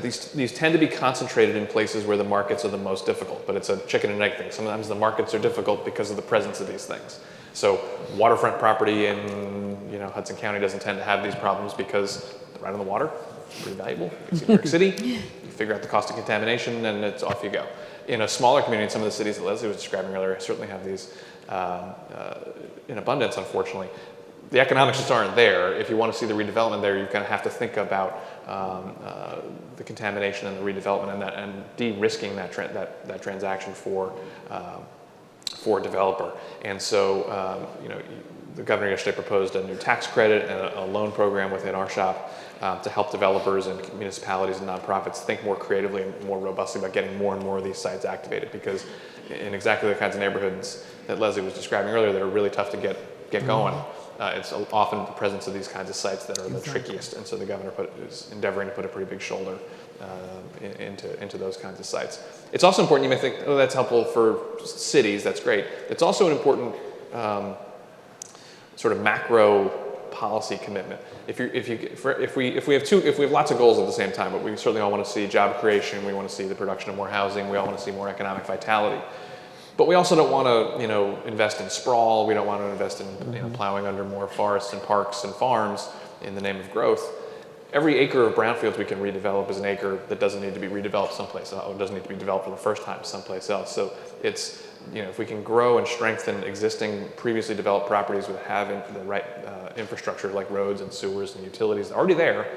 These tend to be concentrated in places where the markets are the most difficult, but it's a chicken and egg thing. Sometimes the markets are difficult because of the presence of these things. So waterfront property in Hudson County doesn't tend to have these problems because they're right on the water, it's pretty valuable. You see New York City, you figure out the cost of contamination and it's off you go. In a smaller community, in some of the cities that Leslie was describing earlier, certainly have these in abundance, unfortunately. The economics just aren't there. If you want to see the redevelopment there, you're going to have to think about the contamination and the redevelopment and de-risking that transaction for a developer. And so, the governor yesterday proposed a new tax credit and a loan program within our shop to help developers and municipalities and nonprofits think more creatively and more robustly about getting more and more of these sites activated. Because in exactly the kinds of neighborhoods that Leslie was describing earlier, they're really tough to get going. It's often the presence of these kinds of sites that are the trickiest, and so the governor is endeavoring to put a pretty big shoulder into those kinds of sites. It's also important. You may think, oh, that's helpful for cities. That's great. It's also an important sort of macro policy commitment. If we have lots of goals at the same time, but we certainly all want to see job creation. We want to see the production of more housing. We all want to see more economic vitality. But we also don't want to, invest in sprawl. We don't want to invest in, plowing under more forests and parks and farms in the name of growth. Every acre of brownfields we can redevelop is an acre that doesn't need to be redeveloped someplace else, or doesn't need to be developed for the first time someplace else. So it's, if we can grow and strengthen existing previously developed properties with having the right infrastructure like roads and sewers and utilities already there,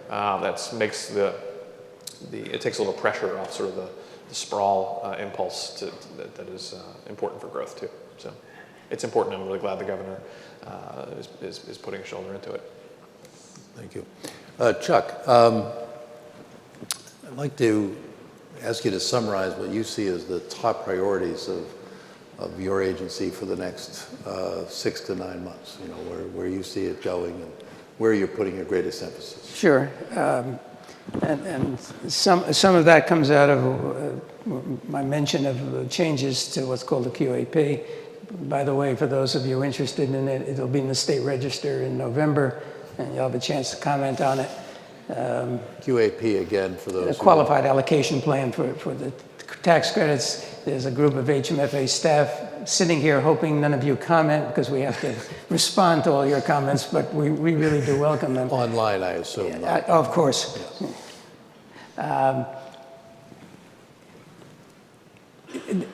that makes it takes a little pressure off sort of the sprawl impulse that is important for growth too. So it's important. I'm really glad the governor is putting a shoulder into it. Thank you. Chuck, I'd like to ask you to summarize what you see as the top priorities of your agency for the next 6 to 9 months, where you see it going and where you're putting your greatest emphasis. Sure. And some of that comes out of my mention of the changes to what's called the QAP. By the way, for those of you interested in it, it'll be in the state register in November, and you'll have a chance to comment on it. QAP again for those. The qualified allocation plan for the tax credits. There's a group of HMFA staff sitting here hoping none of you comment because we have to respond to all your comments, but we really do welcome them. Online, I assume. Of course. Yes.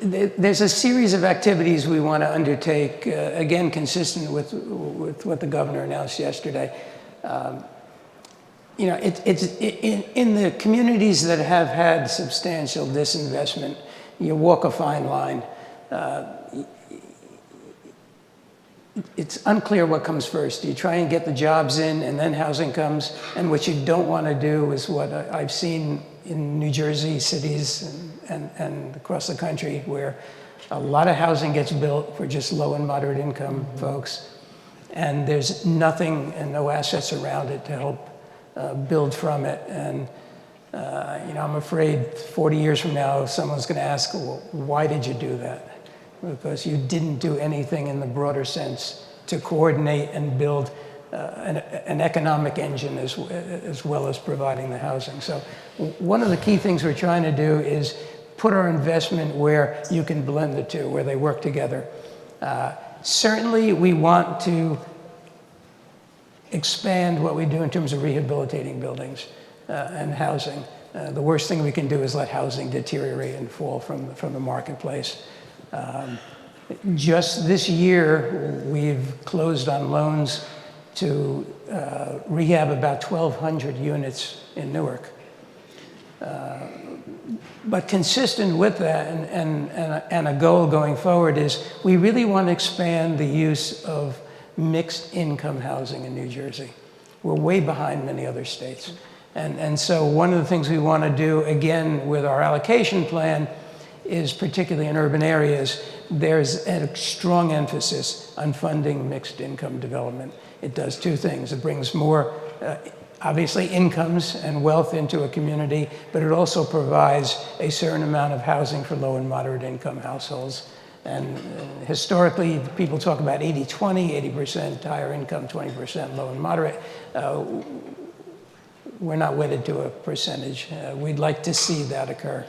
There's a series of activities we want to undertake, again, consistent with what the governor announced yesterday. It's in the communities that have had substantial disinvestment, you walk a fine line. It's unclear what comes first. You try and get the jobs in, and then housing comes. And what you don't want to do is what I've seen in New Jersey cities and across the country, where a lot of housing gets built for just low and moderate income folks, and there's nothing and no assets around it to help build from it. And I'm afraid 40 years from now, someone's going to ask, well, why did you do that? because you didn't do anything in the broader sense to coordinate and build an economic engine as well as providing the housing. So one of the key things we're trying to do is put our investment where you can blend the two, where they work together. Certainly, we want to expand what we do in terms of rehabilitating buildings and housing. The worst thing we can do is let housing deteriorate and fall from the marketplace. Just this year, we've closed on loans to rehab about 1,200 units in Newark. But consistent with that, and a goal going forward is we really want to expand the use of mixed income housing in New Jersey. We're way behind many other states. And so one of the things we want to do, again, with our allocation plan is, particularly in urban areas, there's a strong emphasis on funding mixed income development. It does two things. It brings more, obviously, incomes and wealth into a community, but it also provides a certain amount of housing for low and moderate income households. And historically, people talk about 80-20, 80% higher income, 20% low and moderate. We're not wedded to a percentage. We'd like to see that occur.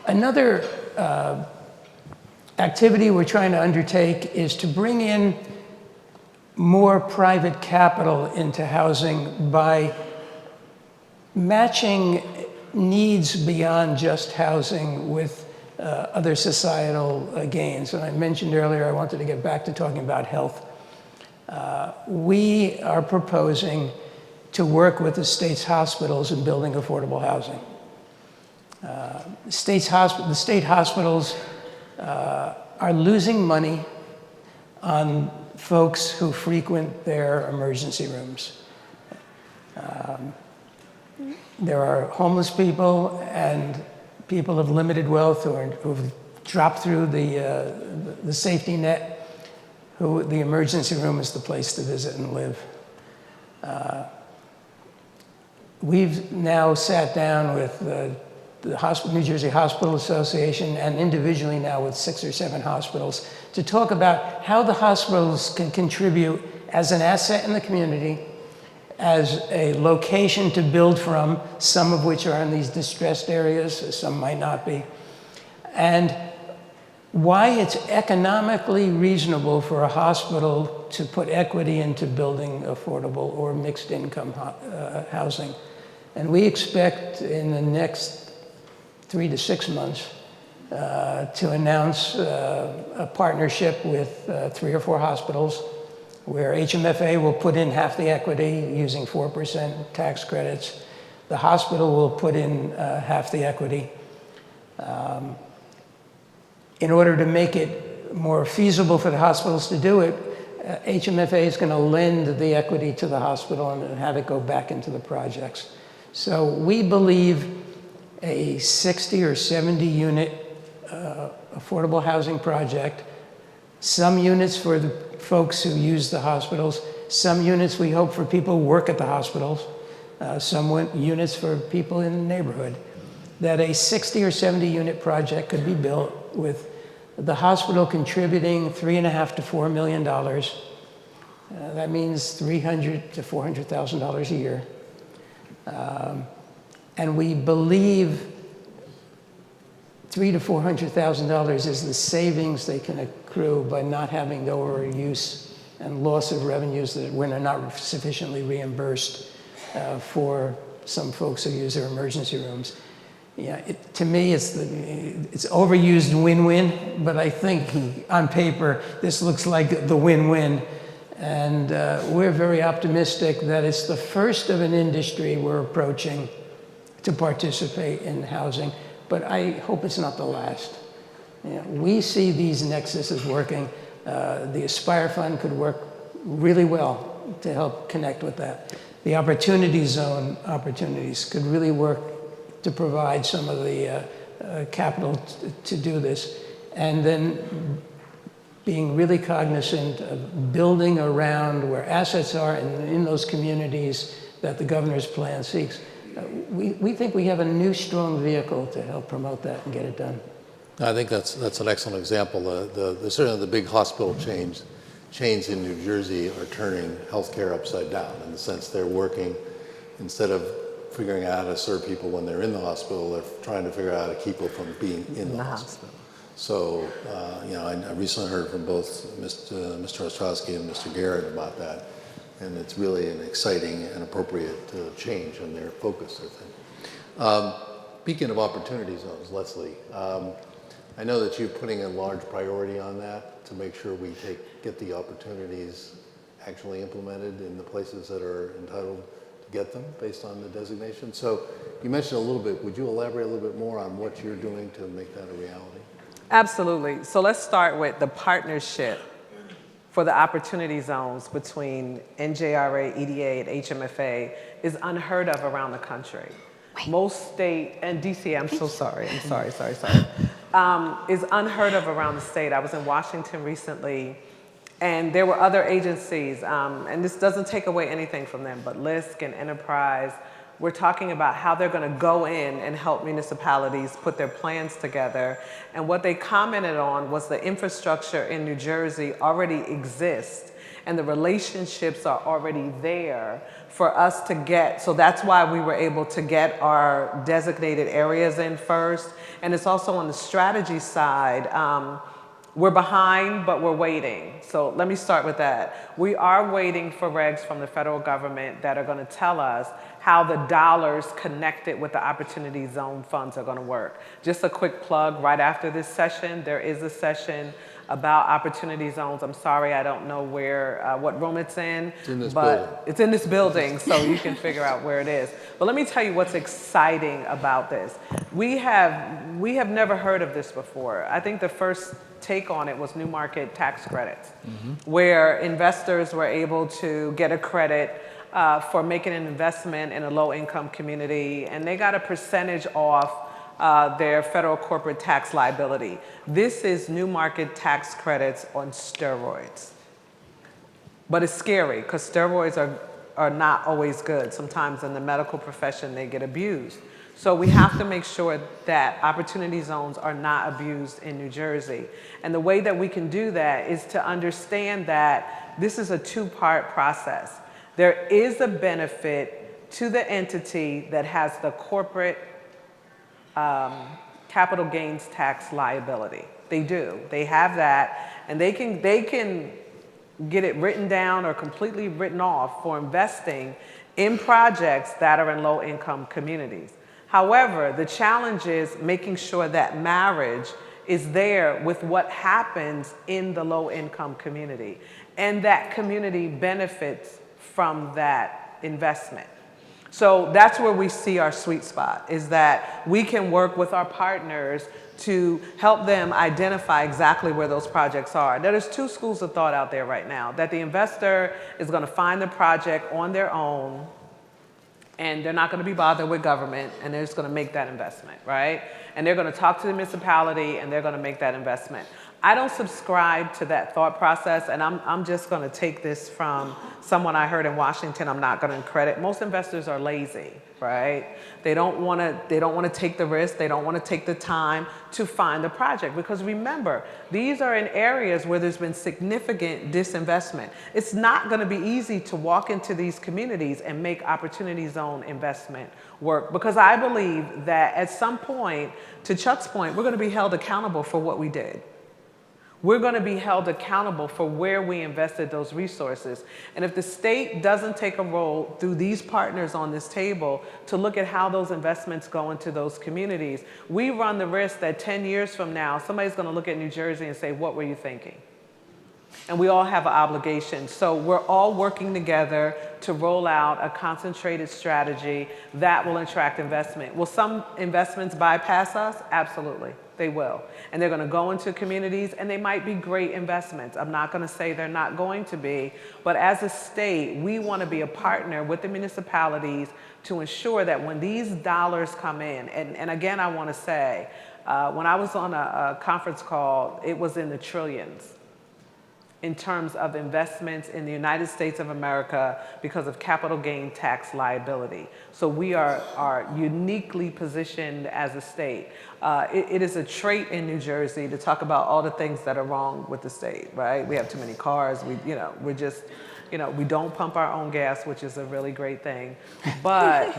Another activity we're trying to undertake is to bring in more private capital into housing by matching needs beyond just housing with other societal gains. And I mentioned earlier, I wanted to get back to talking about health. We are proposing to work with the state's hospitals in building affordable housing. The state hospitals are losing money on folks who frequent their emergency rooms. There are homeless people and people of limited wealth who've dropped through the safety net, who the emergency room is the place to visit and live. We've now sat down with the New Jersey Hospital Association and individually now with 6 or 7 hospitals to talk about how the hospitals can contribute as an asset in the community, as a location to build from, some of which are in these distressed areas, some might not be, and why it's economically reasonable for a hospital to put equity into building affordable or mixed income housing. And we expect in the next 3 to 6 months to announce a partnership with 3 or 4 hospitals where HMFA will put in half the equity using 4% tax credits. The hospital will put in half the equity. In order to make it more feasible for the hospitals to do it, HMFA is going to lend the equity to the hospital and have it go back into the projects. So we believe a 60 or 70 unit affordable housing project, some units for the folks who use the hospitals, some units we hope for people who work at the hospitals, some units for people in the neighborhood, that a 60 or 70 unit project could be built with the hospital contributing $3.5 to $4 million. That means $300,000 to $400,000 a year. And we believe $300,000 to $400,000 is the savings they can accrue by not having the overuse and loss of revenues that when they're not sufficiently reimbursed for some folks who use their emergency rooms. Yeah, to me, it's overused win-win, but I think on paper, this looks like the win-win. And we're very optimistic that it's the first of an industry we're approaching to participate in housing, but I hope it's not the last. We see these nexuses working. The Aspire Fund could work really well to help connect with that. The Opportunity Zone opportunities could really work to provide some of the capital to do this. And then being really cognizant of building around where assets are and in those communities that the governor's plan seeks. We think we have a new strong vehicle to help promote that and get it done. I think that's an excellent example. Certainly the big hospital chains in New Jersey are turning healthcare upside down in the sense they're working, instead of figuring out how to serve people when they're in the hospital, they're trying to figure out how to keep them from being in the hospital. So, I recently heard from both Mr. Ostrowski and Mr. Garrett about that, and it's really an exciting and appropriate change in their focus, I think. Speaking of opportunity zones, Leslie, I know that you're putting a large priority on that to make sure we get the opportunities actually implemented in the places that are entitled to get them based on the designation. So you mentioned a little bit, would you elaborate a little bit more on what you're doing to make that a reality? Absolutely. So let's start with the partnership for the opportunity zones between NJRA, EDA, and HMFA is unheard of around the country. Most state, and DC, I'm so sorry, I'm sorry, is unheard of around the state. I was in Washington recently, and there were other agencies, and this doesn't take away anything from them, but LISC and Enterprise, we're talking about how they're going to go in and help municipalities put their plans together. And what they commented on was the infrastructure in New Jersey already exists, and the relationships are already there for us to get. So that's why we were able to get our designated areas in first. And it's also on the strategy side. We're behind, but we're waiting. So let me start with that. We are waiting for regs from the federal government that are going to tell us how the dollars connected with the Opportunity Zone funds are going to work. Just a quick plug, right after this session, there is a session about Opportunity Zones. I'm sorry, I don't know what room it's in. It's in this building. It's in this building, so you can figure out where it is. But let me tell you what's exciting about this. We have never heard of this before. I think the first take on it was new market tax credits, where investors were able to get a credit for making an investment in a low-income community, and they got a percentage off their federal corporate tax liability. This is new market tax credits on steroids. But it's scary because steroids are not always good. Sometimes in the medical profession, they get abused. So we have to make sure that opportunity zones are not abused in New Jersey. And the way that we can do that is to understand that this is a two-part process. There is a benefit to the entity that has the corporate capital gains tax liability. They do. They have that, and they can get it written down or completely written off for investing in projects that are in low-income communities. However, the challenge is making sure that marriage is there with what happens in the low-income community, and that community benefits from that investment. So that's where we see our sweet spot, is that we can work with our partners to help them identify exactly where those projects are. There's two schools of thought out there right now, that the investor is going to find the project on their own, and they're not going to be bothered with government, and they're just going to make that investment, right? And they're going to talk to the municipality, and they're going to make that investment. I don't subscribe to that thought process, and I'm just going to take this from someone I heard in Washington. I'm not going to credit. Most investors are lazy, right? They don't want to take the risk. They don't want to take the time to find the project, because remember, these are in areas where there's been significant disinvestment. It's not going to be easy to walk into these communities and make opportunity zone investment work, because I believe that at some point, to Chuck's point, we're going to be held accountable for what we did. We're going to be held accountable for where we invested those resources. And if the state doesn't take a role through these partners on this table to look at how those investments go into those communities, we run the risk that 10 years from now, somebody's going to look at New Jersey and say, what were you thinking? And we all have an obligation. So we're all working together to roll out a concentrated strategy that will attract investment. Will some investments bypass us? Absolutely. They will. And they're going to go into communities, and they might be great investments. I'm not going to say they're not going to be, but as a state, we want to be a partner with the municipalities to ensure that when these dollars come in, and again, I want to say, when I was on a conference call, it was in the trillions. in terms of investments in the United States of America because of capital gain tax liability. So we are uniquely positioned as a state. It is a trait in New Jersey to talk about all the things that are wrong with the state, right? We have too many cars, we're just, we don't pump our own gas, which is a really great thing, but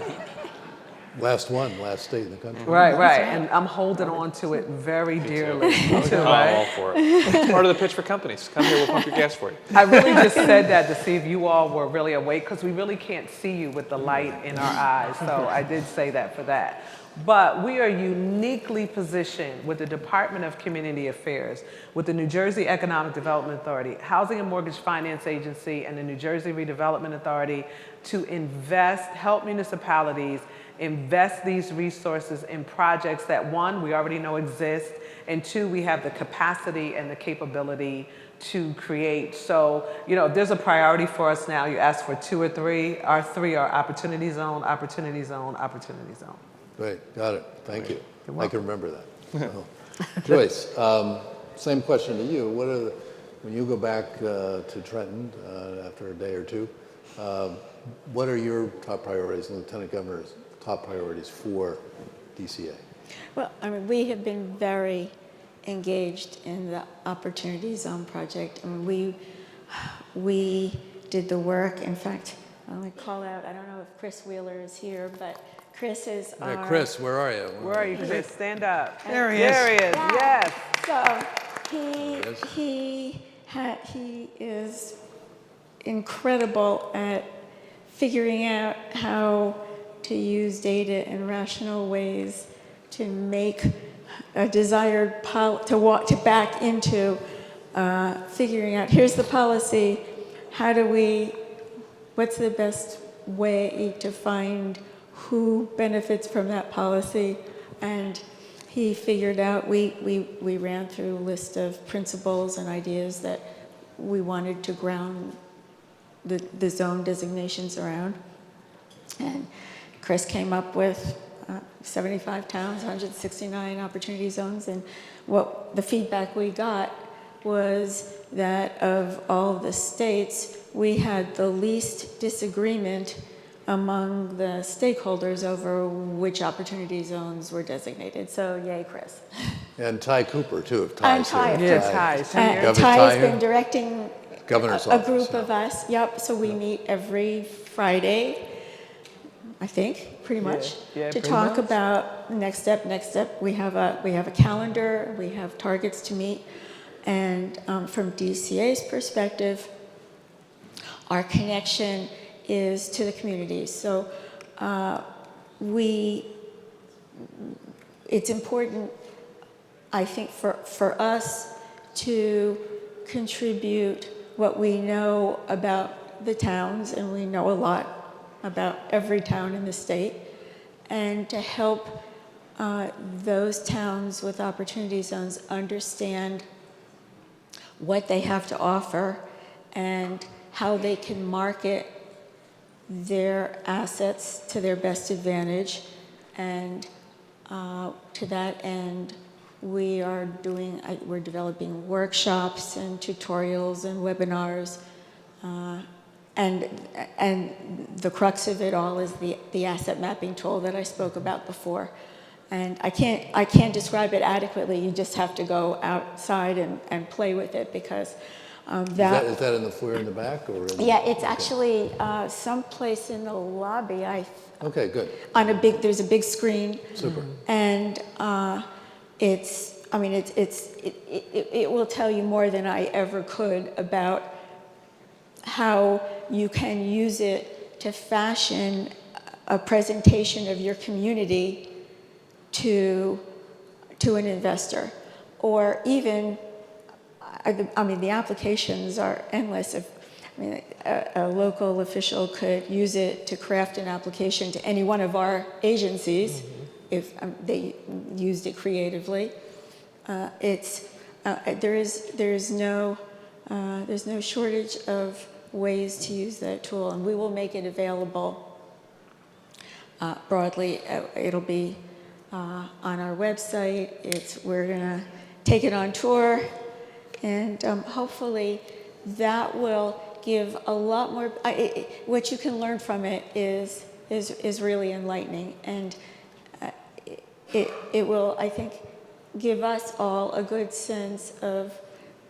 Last state in the country. right, and I'm holding on to it very dearly. Too, I'm right? all for it. It's part of the pitch for companies. Come here, we'll pump your gas for you. I really just said that to see if you all were really awake, because we really can't see you with the light in our eyes. So I did say that for that. But we are uniquely positioned with the Department of Community Affairs, with the New Jersey Economic Development Authority, Housing and Mortgage Finance Agency, and the New Jersey Redevelopment Authority to help municipalities invest these resources in projects that, one, we already know exist, and two, we have the capacity and the capability to create. So, if there's a priority for us now, you asked for 2 or 3. Our 3 are opportunity zone, opportunity zone, opportunity zone. Great, got it. Thank you. I can remember that. Joyce, same question to you. When you go back to Trenton after a day or two, what are your top priorities and Lieutenant Governor's top priorities for DCA? Well, we have been very engaged in the Opportunity Zone project. We did the work. In fact, I want to call out, I don't know if Chris Wheeler is here, but Chris is our... Chris, where are you? Where are you, Chris? Stand up. There he is. There he is, yes. So he is incredible at figuring out how to use data in rational ways to make a desired to back into figuring out, here's the policy, what's the best way to find who benefits from that policy. And he figured out, we ran through a list of principles and ideas that we wanted to ground the zone designations around. And Chris came up with 75 towns, 169 opportunity zones, and what the feedback we got was that of all the states, we had the least disagreement among the stakeholders over which opportunity zones were designated. So yay, Chris. And Ty Cooper, too, of And Ty's Ty, here. of course. Ty. And Governor Ty Ty has been here? directing Governor's a office, group yeah. of us. Yep, so we meet every Friday, I think, pretty much, Yeah, to pretty talk much. about next step. We have a calendar, we have targets to meet, and from DCA's perspective, our connection is to the community. So it's important, I think, for us to contribute what we know about the towns, and we know a lot about every town in the state, and to help those towns with opportunity zones understand what they have to offer and how they can market their assets to their best advantage. And to that end, we're developing workshops and tutorials and webinars. And the crux of it all is the asset mapping tool that I spoke about before. And I can't describe it adequately. You just have to go outside and play with it, because Is that in the foyer in the back? Or yeah, it's actually someplace in the lobby. Okay, good. There's a big screen. Super. And it will tell you more than I ever could about how you can use it to fashion a presentation of your community to an investor. Or even, the applications are endless. A local official could use it to craft an application to any one of our agencies, if they used it creatively. There's no shortage of ways to use that tool, and we will make it available broadly. It'll be on our website. We're gonna take it on tour, and hopefully that will give a lot more, what you can learn from it is really enlightening, and it will, I think, give us all a good sense of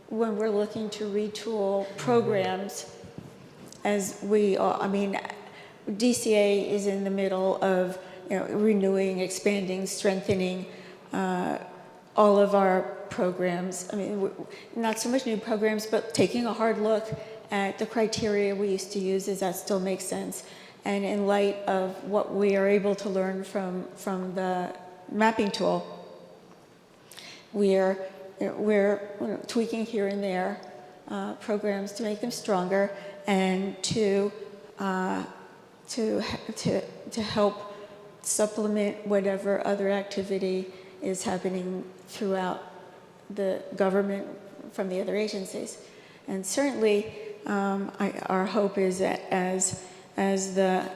when we're looking to retool programs, as we all, I mean, DCA is in the middle of, renewing, expanding, strengthening all of our programs. I mean, not so much new programs, but taking a hard look at the criteria we used to use. Does that still make sense? And in light of what we are able to learn from the mapping tool, we're tweaking here and there programs to make them stronger and to help supplement whatever other activity is happening throughout the government from the other agencies. And certainly, our hope is that as the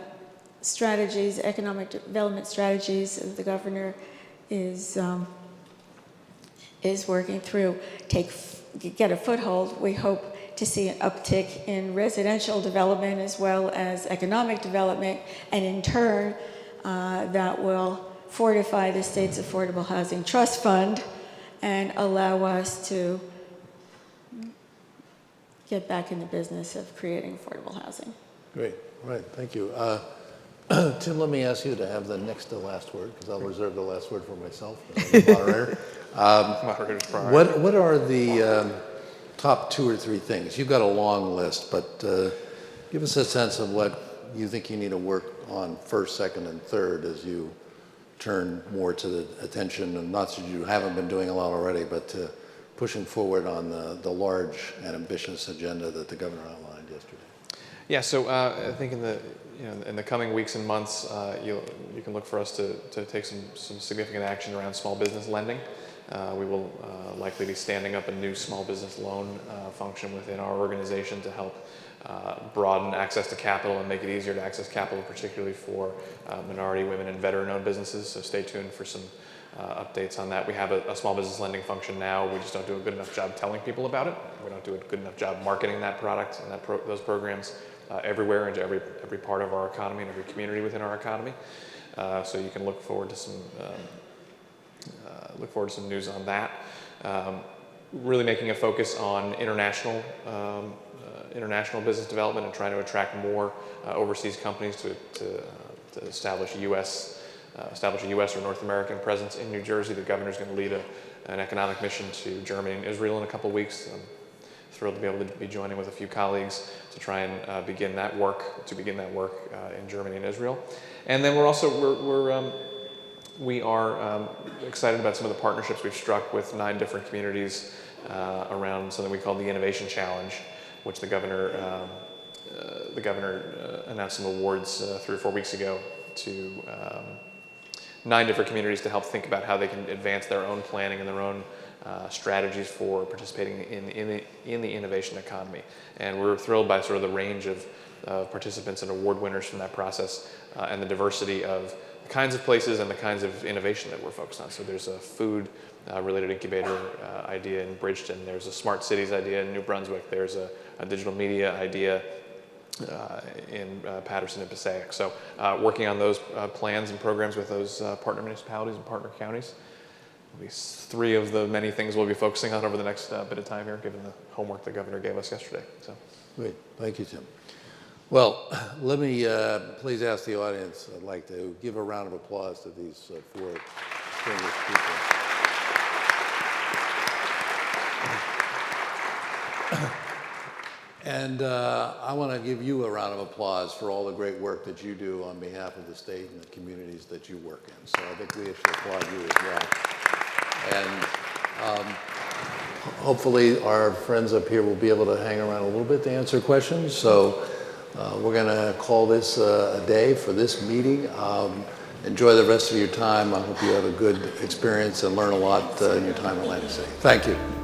strategies, economic development strategies that the governor is working through get a foothold, we hope to see an uptick in residential development as well as economic development, and in turn, that will fortify the state's Affordable Housing Trust Fund and allow us to get back in the business of creating affordable housing. Great, all right, thank you. Tim, let me ask you to have the next to last word, because I'll reserve the last word for myself, the moderator. Moderator's priority. What are the top 2 or 3 things? You've got a long list, but give us a sense of what you think you need to work on first, second, and third as you turn more to the attention, and not that you haven't been doing a lot already, but to pushing forward on the large and ambitious agenda that the governor outlined yesterday. Yeah, so I think in the coming weeks and months, you can look for us to take some significant action around small business lending. We will likely be standing up a new small business loan function within our organization to help broaden access to capital and make it easier to access capital, particularly for minority, women, and veteran-owned businesses. So stay tuned for some updates on that. We have a small business lending function now. We just don't do a good enough job telling people about it. We don't do a good enough job marketing that product and those programs everywhere into every part of our economy and every community within our economy. So you can look forward to some news on that. Really making a focus on international business development and trying to attract more overseas companies to establish a U.S. or North American presence in New Jersey. The governor's going to lead an economic mission to Germany and Israel in a couple weeks. I'm thrilled to be able to be joining with a few colleagues to try and begin that work in Germany and Israel. And then we are excited about some of the partnerships we've struck with 9 different communities around something we call the Innovation Challenge, which the governor announced some awards 3 or 4 weeks ago to 9 different communities to help think about how they can advance their own planning and their own strategies for participating in the innovation economy. And we're thrilled by sort of the range of participants and award winners from that process and the diversity of the kinds of places and the kinds of innovation that we're focused on. So there's a food related incubator idea in Bridgeton. There's a smart cities idea in New Brunswick. There's a digital media idea in Patterson and Passaic. So working on those plans and programs with those partner municipalities and partner counties. At least 3 of the many things we'll be focusing on over the next bit of time here, given the homework the governor gave us yesterday. So, great, thank you, Tim. Well, let me please ask the audience, I'd like to give a round of applause to these 4 distinguished people. And I want to give you a round of applause for all the great work that you do on behalf of the state and the communities that you work in. So I think we should applaud you as well. And hopefully our friends up here will be able to hang around a little bit to answer questions. So we're going to call this a day for this meeting. Enjoy the rest of your time. I hope you have a good experience and learn a lot in your time in Atlantic City. Thank you.